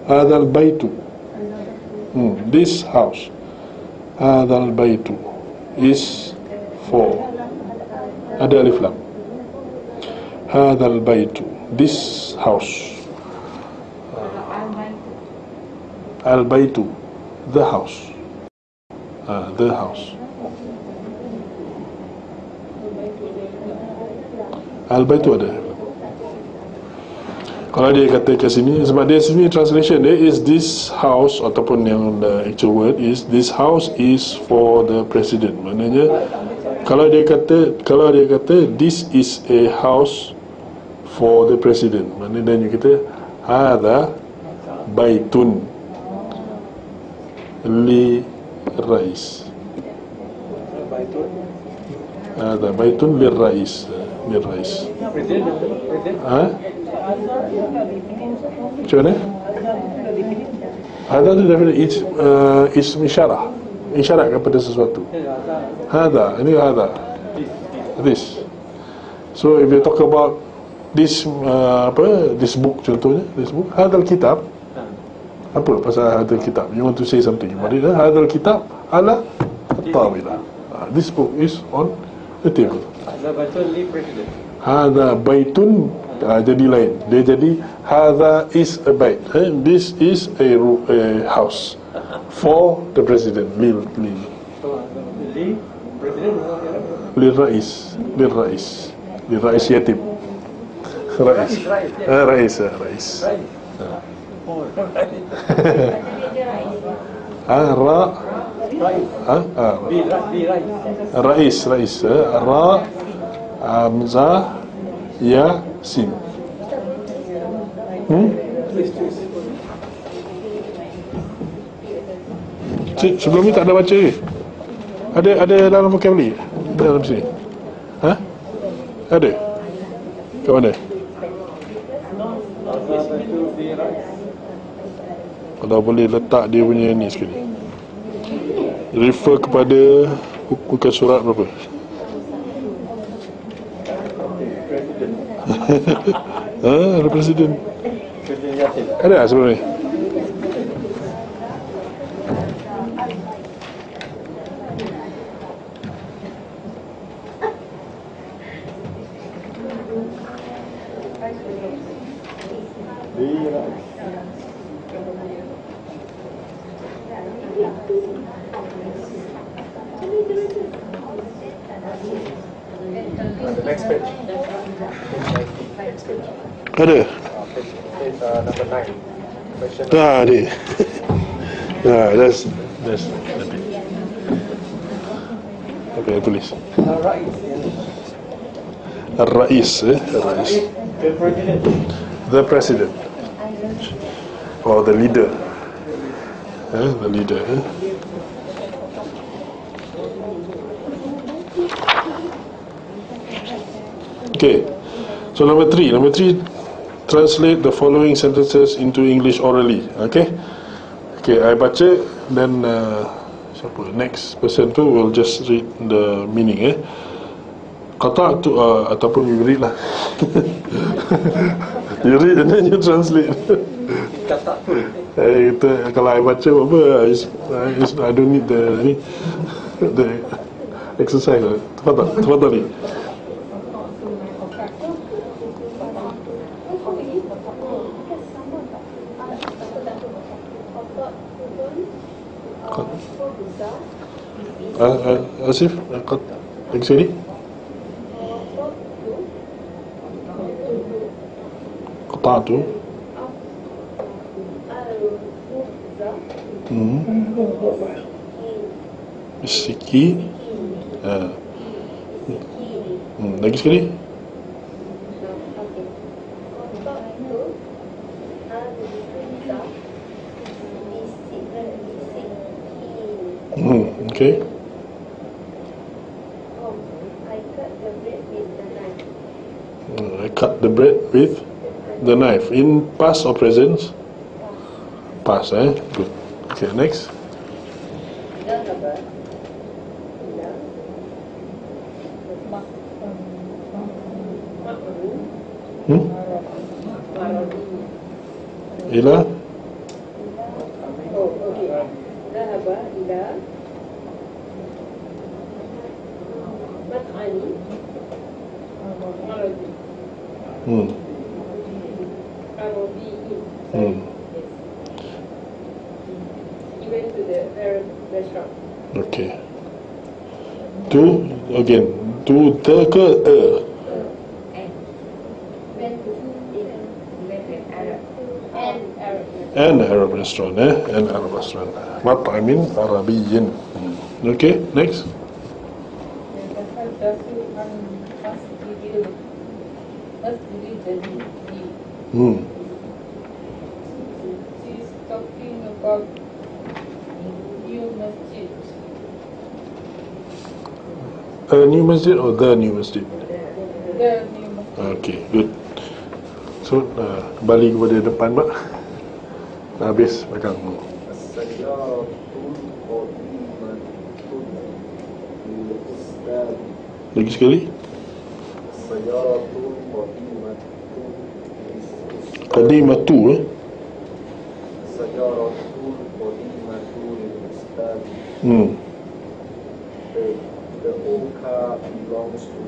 هذا البيت. This house. هذا البيت is for. Ada alif lam. هذا البيت. This house. البيت. The house. The house. Al-Baitu ada. Kalau dia kata ke sini, sebab dia sini translation dia is this house, ataupun yang the actual word is this house is for the president. Maknanya kalau dia kata this is a house for the president, maknanya dan you kata hadha baitun li rais. Hadha baitun li rais. Macam mana? Hadha tu definitely it's isyarat kepada sesuatu. Hadha, ini hadha, this. So if you talk about this this book contohnya, this book, hadal kitab. Apa pasal hadal kitab? You want to say something about it? Hadal kitab ala tawila. This book is on the table. Hadha baitun, jadi lain. Dia jadi hadha is a bait. This is a house for the president. Lil rais yatim. Rais. Ra Ha? Rais. Ra, Hamzah, Ya, Sin. Sebelum ni tak ada baca ke? Ada dalam vocabulary? Ada dalam sini? Ha? Ada? Kat mana? Kalau boleh letak dia punya ni sekali, refer kepada muka surat berapa? Ada presiden. Ada sebelum ni? Next page. Ada? Page number 9. Question Ada. That's apa yang tulis? Ar-Rais. Ar-Rais. The President. Or the leader. The leader. Okay. So number three, translate the following sentences into English orally. Okay. Okay, I baca, then siapa next person tu will just read the meaning. Kata tu ataupun you read lah. You read and then you translate. Kata tu. Kalau I baca apa, I don't need the exercise. Tafadhal ni. Asif, lagi sekali. Kata tu. Siki. Lagi sekali. Okay. I cut the bread with the knife. In past or present? Past, Good. Okay, next. Ila? He went to the Arab restaurant. Okay. To again. To the ke an Arab restaurant, an Arab restaurant. Mat'amin Arabiyyin. Okay, next. She's talking about new masjid. A new masjid or the new masjid? The new masjid. Okay, good. So, kembali kepada depan, Pak. Dah habis pegang. Lagi sekali. Qadimatu. The old car belongs to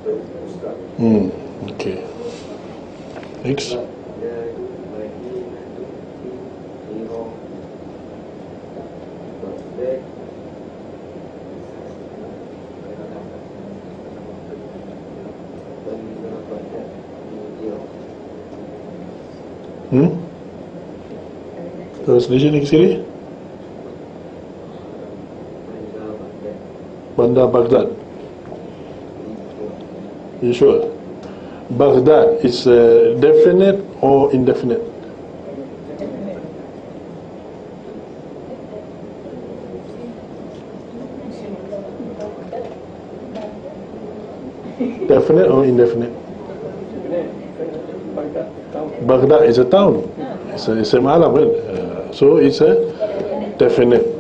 the Ustad. Okay. Next. Translation lagi sekali. Bandar Baghdad. You sure? Baghdad is definite or indefinite? Definite or indefinite? Baghdad is a town. It's a malam kan? So it's a definite.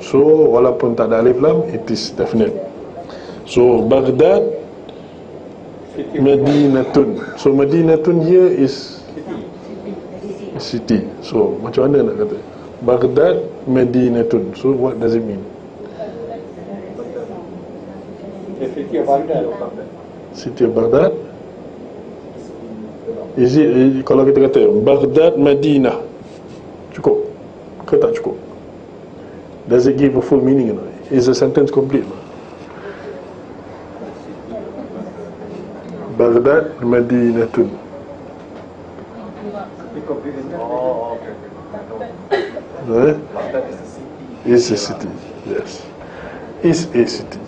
So walaupun tak ada alif lam, it is definite. So Baghdad, Madinatun. So Madinatun here is city. So macam mana nak kata? Baghdad, Madinatun. So what does it mean? The city of Baghdad. City of Baghdad. Is it, kalau kita kata Baghdad, Madinah, cukup ke tak cukup? Does it give a full meaning or not? Is the sentence complete? Baghdad, Madinatun. Oh, okay. Baghdad is a city. Is a city. Yes. Is a city.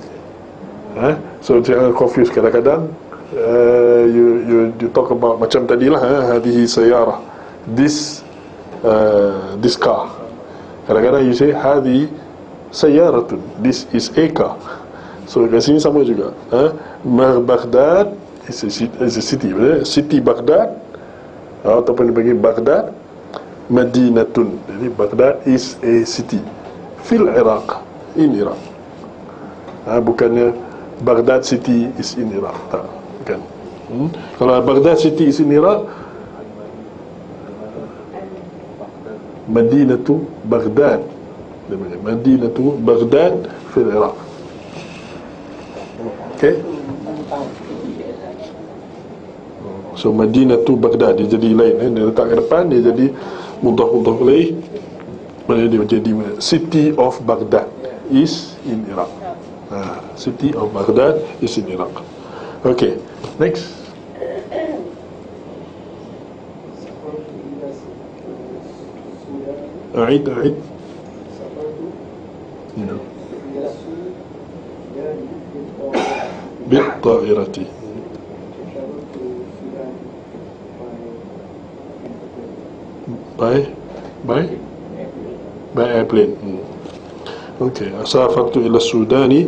So jangan confuse kadang-kadang. You talk about macam tadilah, hadihi sayyarah, this car. Kadang-kadang you say hadi sayyaratun, this is a car. So kat sini sama juga. Baghdad is a city, city Baghdad, ataupun dibagi Baghdad Madinatun. Jadi Baghdad is a city fil Iraq, in Iraq. Bukannya Baghdad city is in Iraq, tak, bukan. Kalau Baghdad city is in Iraq, Madinatu Baghdad, Madinatu Baghdad fil Iraq. Okay. So Madinatu Baghdad dia jadi lain, dia letak ke depan, dia jadi mudhaf ilaih, mana dia menjadi city of Baghdad is in Iraq. City of Baghdad is in Iraq. Okay, next. أعيد بالطائرة. by airplane. Okay, سافرت إلى السودان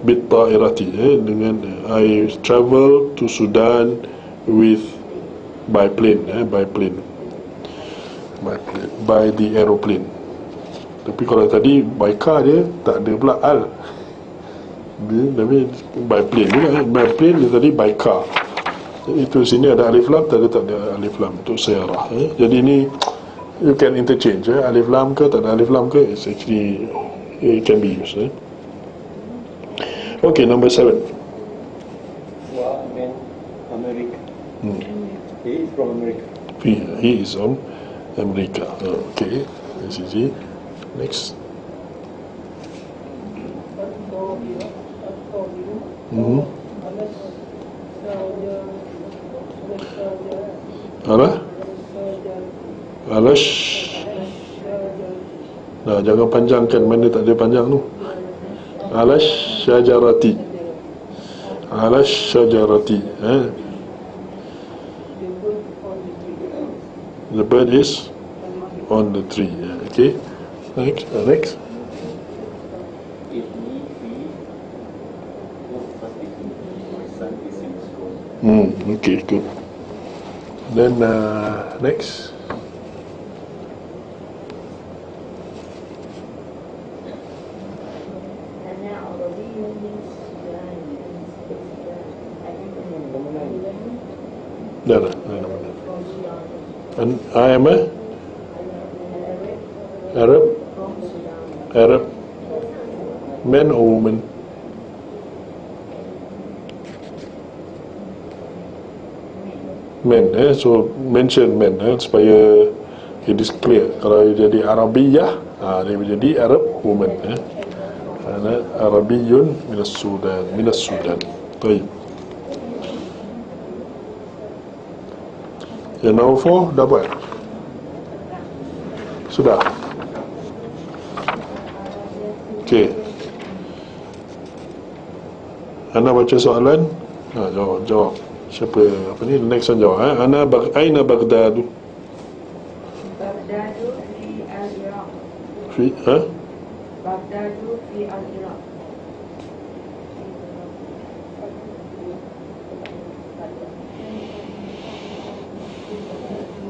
بالطائرة. Dengan I travel to Sudan with by plane, by the aeroplane. Tapi kalau tadi by car dia tak ada pula al. Tapi by plane juga, by plane dia tadi by car. Itu sini ada alif lam, tadi tak ada alif lam untuk sayarah. Jadi ni you can interchange, alif lam ke tak ada alif lam ke, it's actually it can be used. Okay, number 7. America. He is from America. He is from America. Okay, that's easy. Next. Alash. Nah, jangan panjangkan, mana tak ada panjang tu. Alash syajarati. Alash syajarati. The bird is on the tree. Okay. Next. Okay, good. Then next. Dah. And I am a Arab man or woman? Men, so mention men, supaya it is clear. Kalau dia jadi Arabiyah, dia menjadi Arab woman. Ana Arabiyun minas Sudan. Baik. Yang nombor 4 dah buat? Sudah? Okay. Ana baca soalan, jawab. Siapa apa ni? Next one jawab. Aina Baghdad? Baghdadu fi al-Iraq. Baghdadu fi al-Iraq.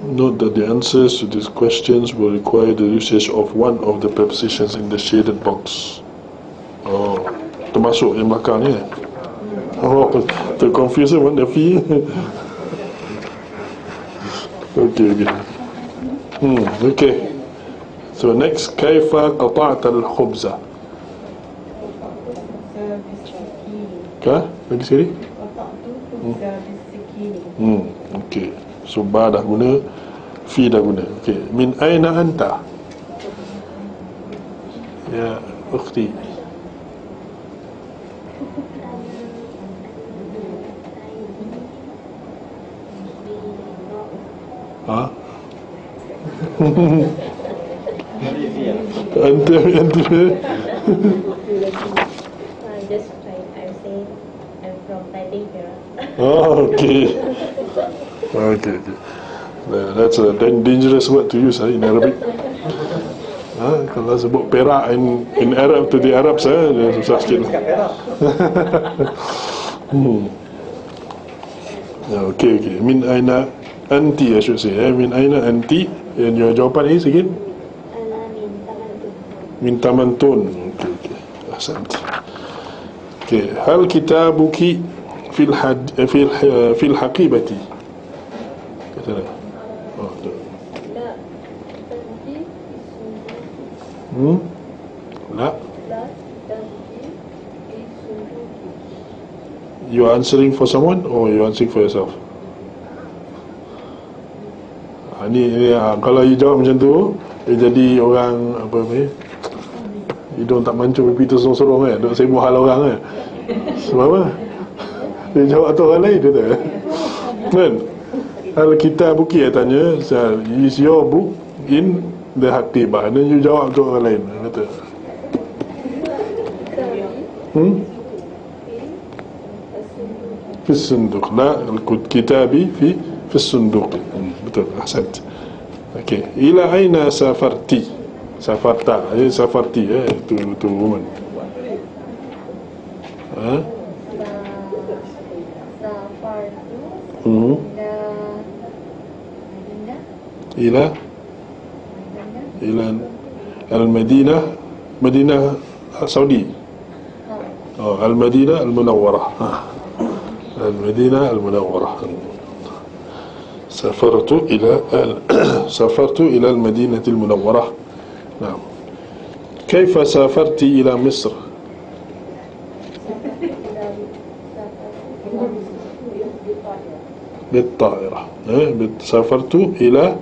Note that the answers to these questions will require the usage of one of the prepositions in the shaded box. Oh, termasuk yang belakang ni. Oh, terconfuse mana fi. Okay. Okay. So next, kaifa qata'ta al-khubza? Lagi sekali? Okay. So ba dah guna, fi dah guna. Okay. Min aina anta? Ya, ukhti. Ha? Anta. I'm just trying. I'm saying I'm from Taipei, Perak. Oh, okay. Okay. That's a dangerous word to use in Arabic. Kalau sebut Perak in Arab to the Arabs, dia susah sikit lah. Okay. Min aina anti, I should say. Min aina anti. And your jawapan is again? Ana Min min Taman Tun. Tamantun. Okay. Ahsant. Okay. Hal kitabuki fil haqibati? Kata dah. Oh, tu. La tanji La. La tanji sunduki. You are answering for someone or you are answering for yourself? Ni kalau you jawab macam tu, dia jadi orang apa ni? Hidung tak mancung, pipi tu sorong-sorong kan, duk sibuk hal orang kan. Sebab apa? Dia jawab tu orang lain, dia tak kan? Hal kita buki tanya, is your book in the haqibah? Dan you jawab tu orang lain, kata. Fi sunduq. La, kitabi fi sunduq. Betul, ahsant. Okey, ila aina safarti? Safarta, safarti, tu woman. Safartu ila al-Madinah, Madinah Saudi. Al-Madinah al-Munawwarah. Al-Madinah al-Munawwarah. سافرت إلى المدينة المنورة. نعم. كيف سافرت إلى مصر؟ بالطائرة. سافرت إلى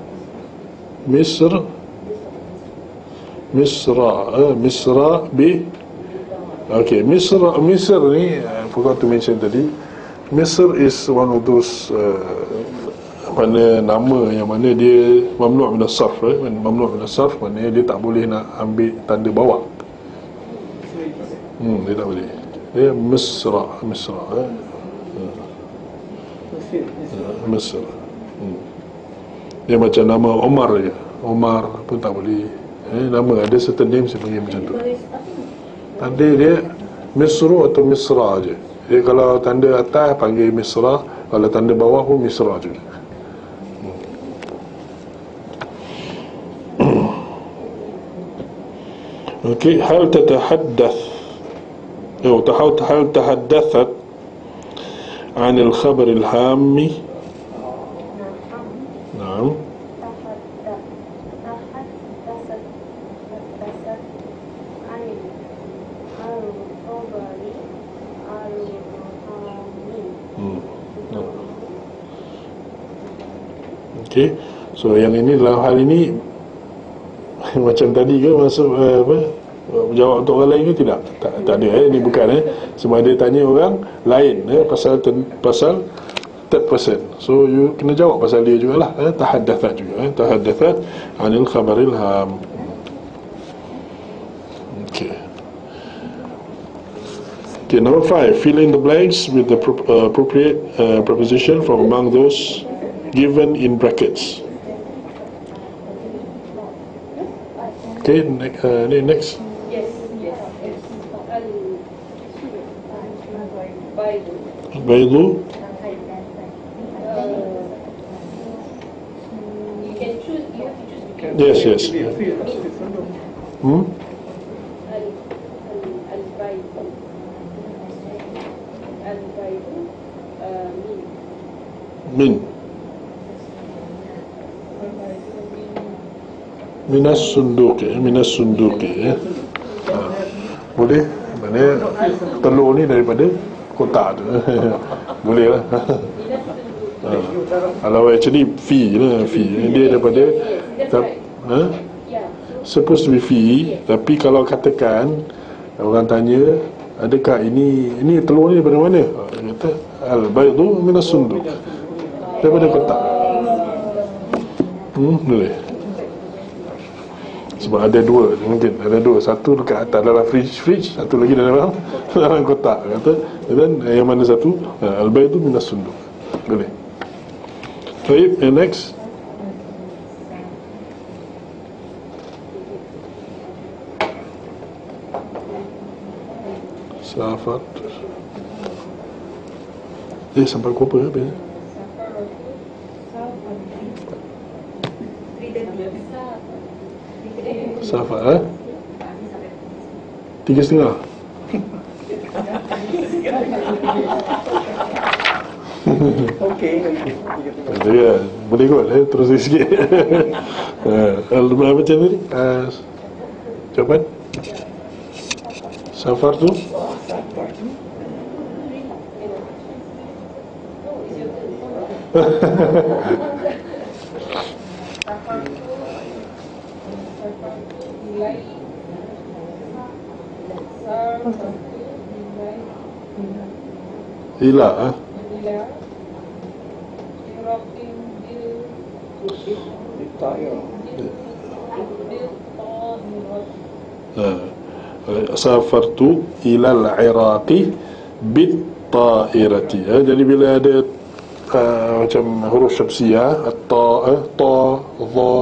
مصر. مصر Okay, Misr ni, I forgot to mention tadi. Misr is one of those mana nama yang mana dia mamnu' min as-sarf. Mamnu' min as-sarf maknanya dia tak boleh nak ambil tanda bawa. Dia tak boleh. Dia Misra. Misr. Dia macam nama Omar je. Omar pun tak boleh. Nama ada certain name saya panggil macam tu. Tanda dia Misru atau Misra je. Dia kalau tanda atas panggil Misra, kalau tanda bawah pun Misra juga. Okay, هل تحدثت عن الخبر الهام؟ نعم. Okay, so yang ini dalam hal ini macam tadi ke masuk apa, jawab untuk orang lain ke tidak? Tak ada. Ini bukan sebab dia tanya orang lain pasal third person. So you kena jawab pasal dia jugalah. Tahaddathat juga. Tahaddathat anil khabaril ham. Okay. Okay, number 5. Fill in the blanks with the appropriate preposition from among those given in brackets. Okay, next. Yes. Baydu. You can choose. You have to choose. Yes. Hmm? Min. Minas sunduki ya. Boleh. Mana telur ni daripada kotak tu. Boleh lah. Kalau actually fee lah, dia daripada supposed to be fee, tapi kalau katakan orang tanya, adakah ini telur ni daripada mana? Dia kata al-baydu minas sunduk, daripada kotak. Boleh. Sebab ada dua, mungkin ada dua, satu dekat atas dalam fridge, satu lagi dalam kotak. Kata, dan yang mana satu? Al-baydu minas sunduk. Boleh. Baik, next. Safar. Sampai pukul apa ya? Safar 3:30. Okay. Ya, boleh kot terus sikit. Macam tadi jawapan Safar tu Ila safartu ilal Iraqi bit ta'irati. Jadi bila ada macam huruf syamsiah, ta, dha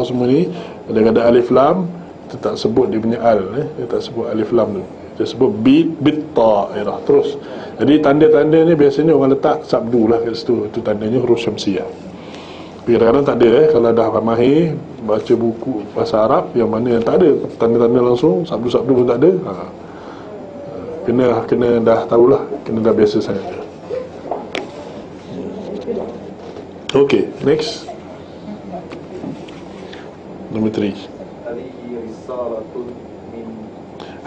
semua ni, ada alif lam, kita tak sebut dia punya al, dia tak sebut alif lam tu, dia sebut bit ta'irah terus. Jadi tanda-tanda ni biasanya orang letak sabdu lah kat situ, itu tandanya huruf syamsiah. Tapi kadang-kadang tak ada kalau dah mahir baca buku bahasa Arab yang mana yang tak ada tanda-tanda langsung, sabdu-sabdu pun tak ada, kena dah tahulah, kena dah biasa sangat. Okay, next. Number 3.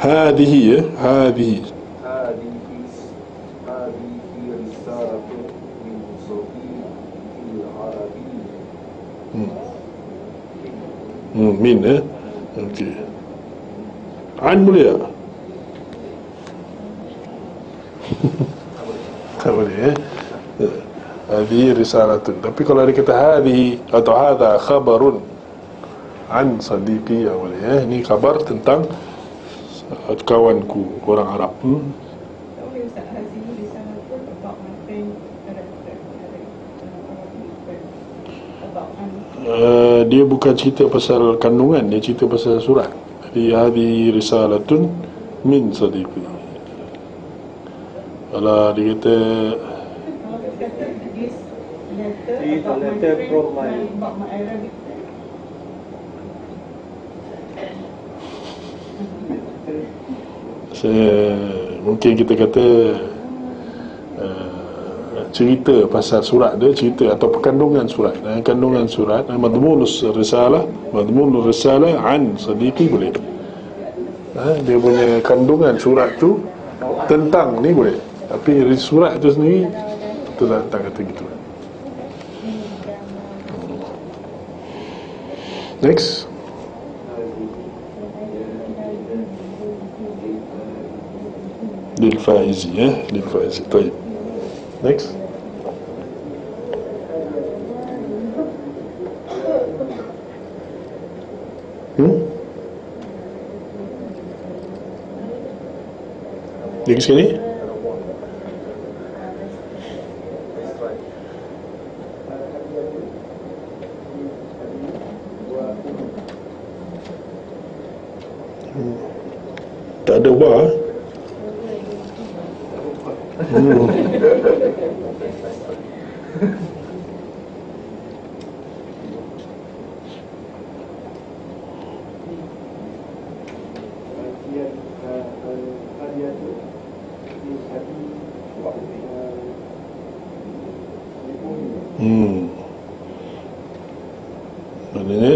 Hadihi ya, hadihi. Min ya. Okey. An boleh tak? Tak boleh ya. Hadhihi risalatun. Tapi kalau dia kata hadhihi atau hadha khabarun an sadiqi, ya boleh ya. Ini khabar tentang kawanku orang Arab. Dia bukan cerita pasal kandungan, dia cerita pasal surat. Jadi hadhihi risalatun min sadiqi. Kalau dia kata it's a letter from my mungkin kita kata cerita pasal surat dia, cerita atau kandungan surat. Kandungan surat, madmunus risalah an sadiqi boleh. Dia punya kandungan surat tu tentang ni boleh. Tapi surat tu sendiri tu tak kata gitu. Next. Lil-Faizi ya, Lil-Faizi. Baik. Next. Lagi sekali. Tak ada ba. Maknanya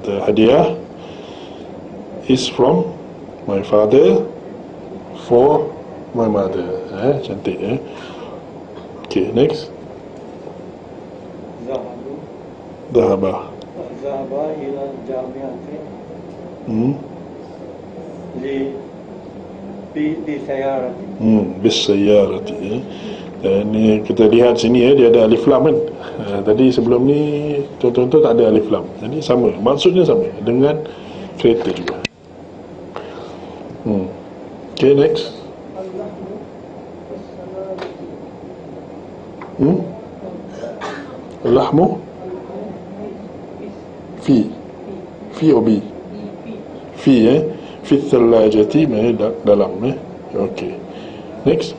the hadiah is from my father for my mother. Cantik. Okay, next. Dhahaba ila jamiatin di sayarati. Bisayyarati. Ni kita lihat sini dia ada alif lam kan. Tadi sebelum ni contoh-contoh tak ada alif lam. Jadi sama, maksudnya sama dengan kereta juga. Okay, next. Lahmu fi obi fi fi thalajati, mana dalam okay, next.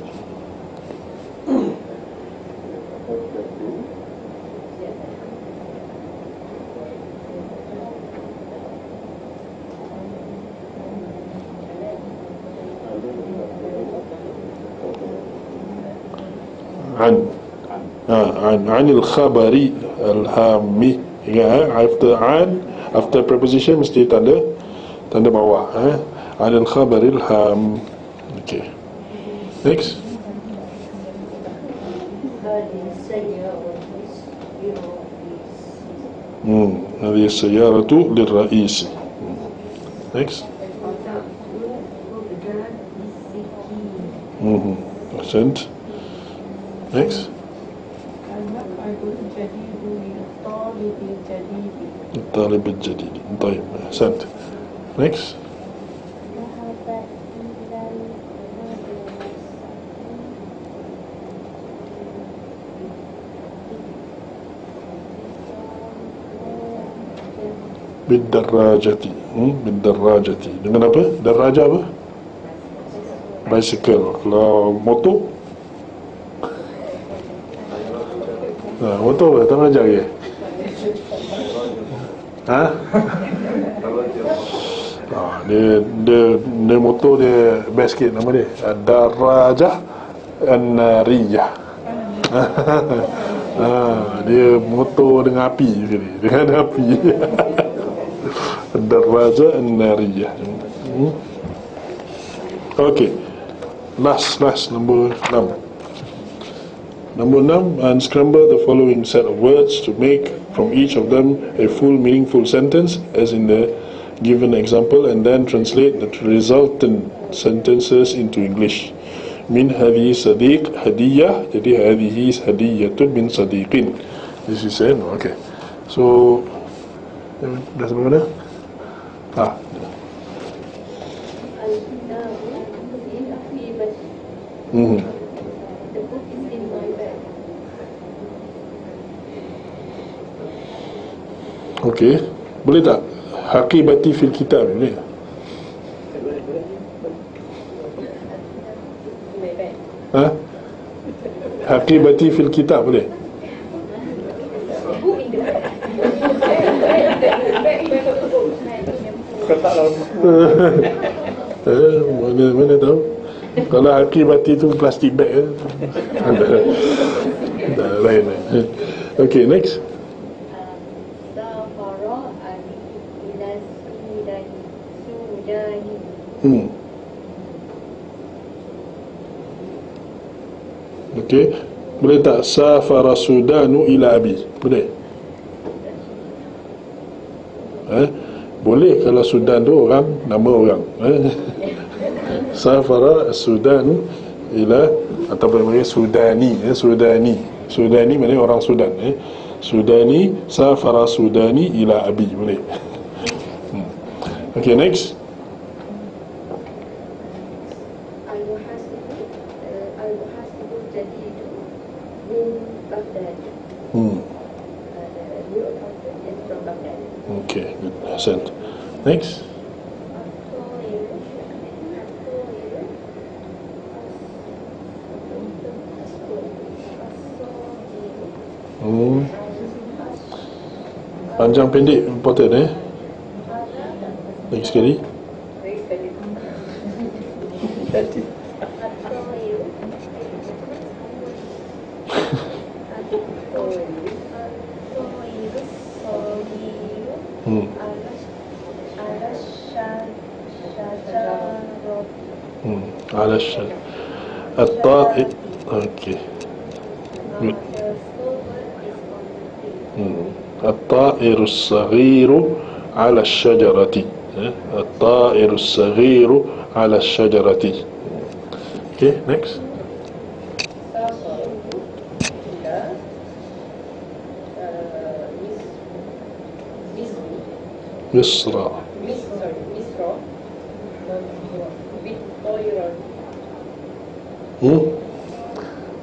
Anil khabari al-hammi. After preposition mesti tanda bawah. Anil khabari al-ham. Okay, next. هذه السيارة للرئيس. Next. Accent. Next. الطالب الجديد. طيب، أحسنت. Next. بالدراجة. بالدراجة dengan apa? Daraja apa? Bicycle. Kalau motor? Motor apa? Tangan jari. Dia motor dia best sikit nama dia. Darajah An-Nariyah. Dia motor dengan api sekali. Dengan api. Darajah An-Nariyah. Okay, last number 6. Number 6, unscramble the following set of words to make from each of them a full meaningful sentence as in the given example, and then translate the resultant sentences into English. Min hadhihi sadiq hadiyah. Jadi hadhihi hadiyatun min sadiqin. This is it. Okay, so dah sampai mana? Okey, boleh tak hakibati fil kitab ni? Hakibati fil kitab boleh? Mana tahu. Kalau hakibati tu plastik bag dah lain. Okay, next. Okey, boleh tak safara Sudanu ila Abi? Boleh? Boleh kalau Sudan tu orang, nama orang. Safara Sudanu ila, ataupun panggil Sudani. Sudani maknanya orang Sudan. Sudani, safara Sudani ila Abi. Boleh. Okay, next. Okay, good. Next. Panjang pendek important Lagi sekali. على الشجر الطائر. Okay, good. الطائر الصغير على الشجرة. الطائر الصغير على الشجرة. Okay, next. مصر.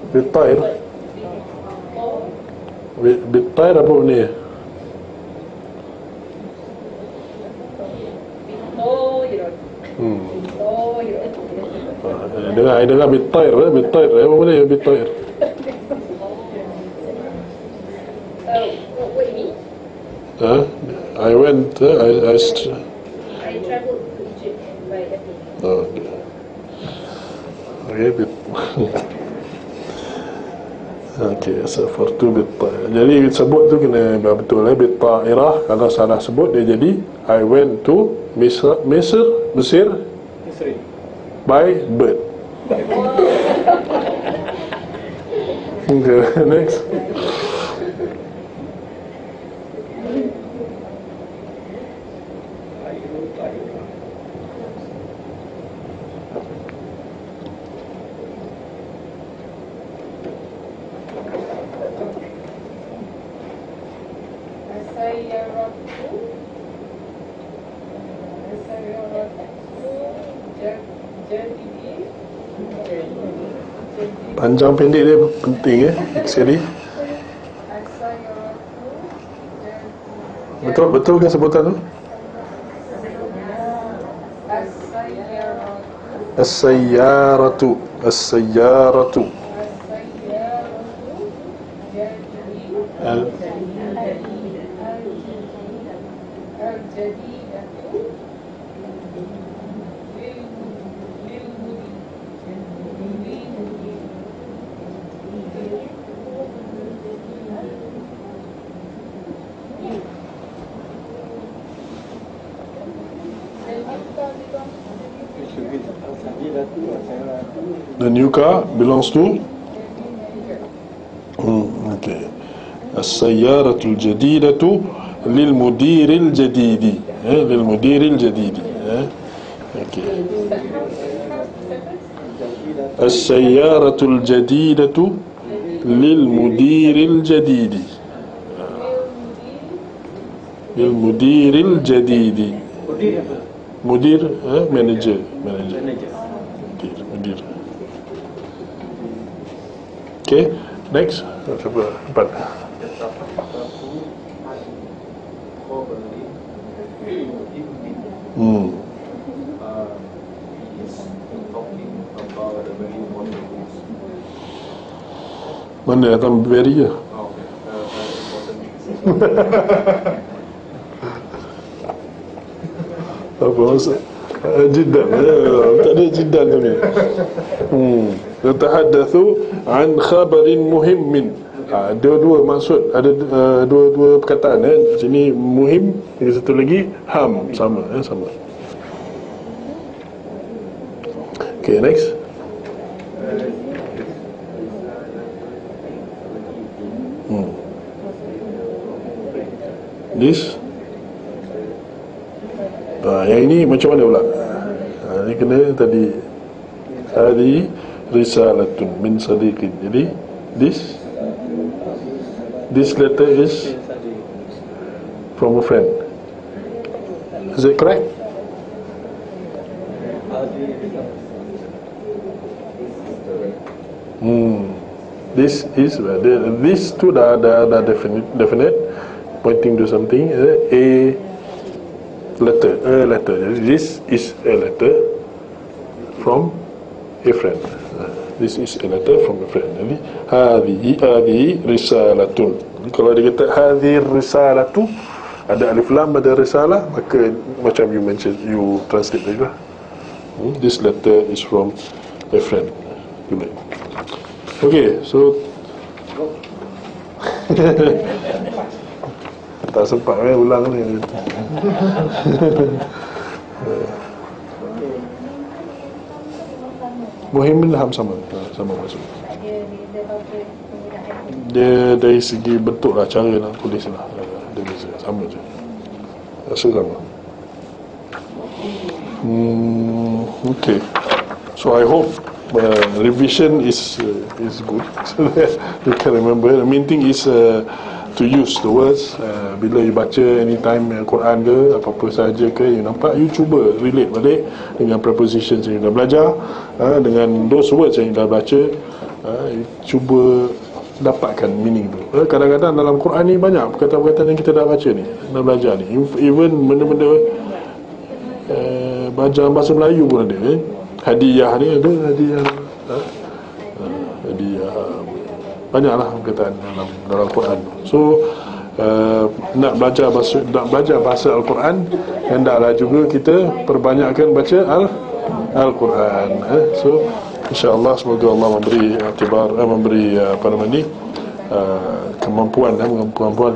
بالطائر. بالطائر apa benda? dengar بالطائر. بالطائر apa benda بالطائر? I went I traveled to Egypt by airplane. Okay, okay, safartu bit-ta'irah. Jadi sebut tu kena betul bit-ta'irah. Kalau salah sebut dia jadi I went to Mesir by bird. Okay, next. Panjang pendek dia penting sekali. Betul kan sebutan tu? As-sayyaratu. As-sayyaratu. The new car belongs to okay. As-sayyaratul jadidatu lil mudiril jadidi. Lil mudiril jadidi. Okay. As-sayyaratul jadidatu lil mudiril jadidi. Lil mudiril jadidi. Mudir manager. Mudir. Okay, next. Coba empat. Mana datang berry je. Apa maksud? Jiddan. Tak ada jiddan tu ni. Natahaddathu an khabarin muhimmin. Dua-dua maksud, ada dua perkataan sini muhim, yang satu lagi ham, sama. Okay, next. This. Yang ini macam mana pula? Ini kena tadi hadi risalatun min sadiqin. Jadi this letter is from a friend. Is it correct? This is this tu dah definite pointing to something. A letter. This is a letter from a friend. This is a letter from a friend. Jadi hadhihi risalatun. Kalau dia kata hadhihi risalatu, ada alif lam, ada risalah, maka macam you mention, you translate tadi lah. This letter is from a friend. Okay, so tak sempat ulang ni. Muhimmin Laham sama maksud. Dia dari segi bentuk lah, cara nak tulis lah, dia beza, sama je, rasa sama. Okay, so I hope revision is good, so that you can remember. The main thing is to use the words. Bila you baca anytime Quran ke apa-apa saja ke, you nampak, you cuba relate balik dengan prepositions yang you dah belajar, dengan those words yang you dah baca, you cuba dapatkan meaning tu. Kadang-kadang dalam Quran ni banyak perkataan-perkataan yang kita dah baca ni, dah belajar ni, even benda-benda belajar bahasa Melayu pun ada. Hadiah ni ada, hadiah banyaklah perkataan dalam Quran. So nak belajar bahasa Al-Quran, hendaklah juga kita perbanyakkan baca Al-Quran. So insya-Allah, semoga Allah memberi iktibar, memberi kemampuan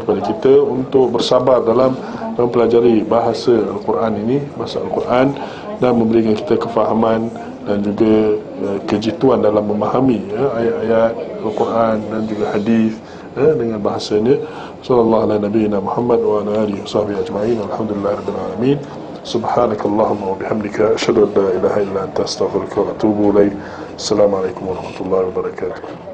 kepada kita untuk bersabar dalam mempelajari bahasa Al-Quran ini, bahasa Al-Quran, dan memberikan kita kefahaman dan juga kejituan dalam memahami ayat-ayat Al-Quran dan juga hadis dengan bahasanya. Sallallahu alaihi nabiyina Muhammad wa ala alihi wasahbihi ajma'in. Alhamdulillahirabbil alamin. Subhanakallahumma wa bihamdika asyhadu an la ilaha illa anta astaghfiruka wa atubu ilaik. Assalamualaikum warahmatullahi wabarakatuh.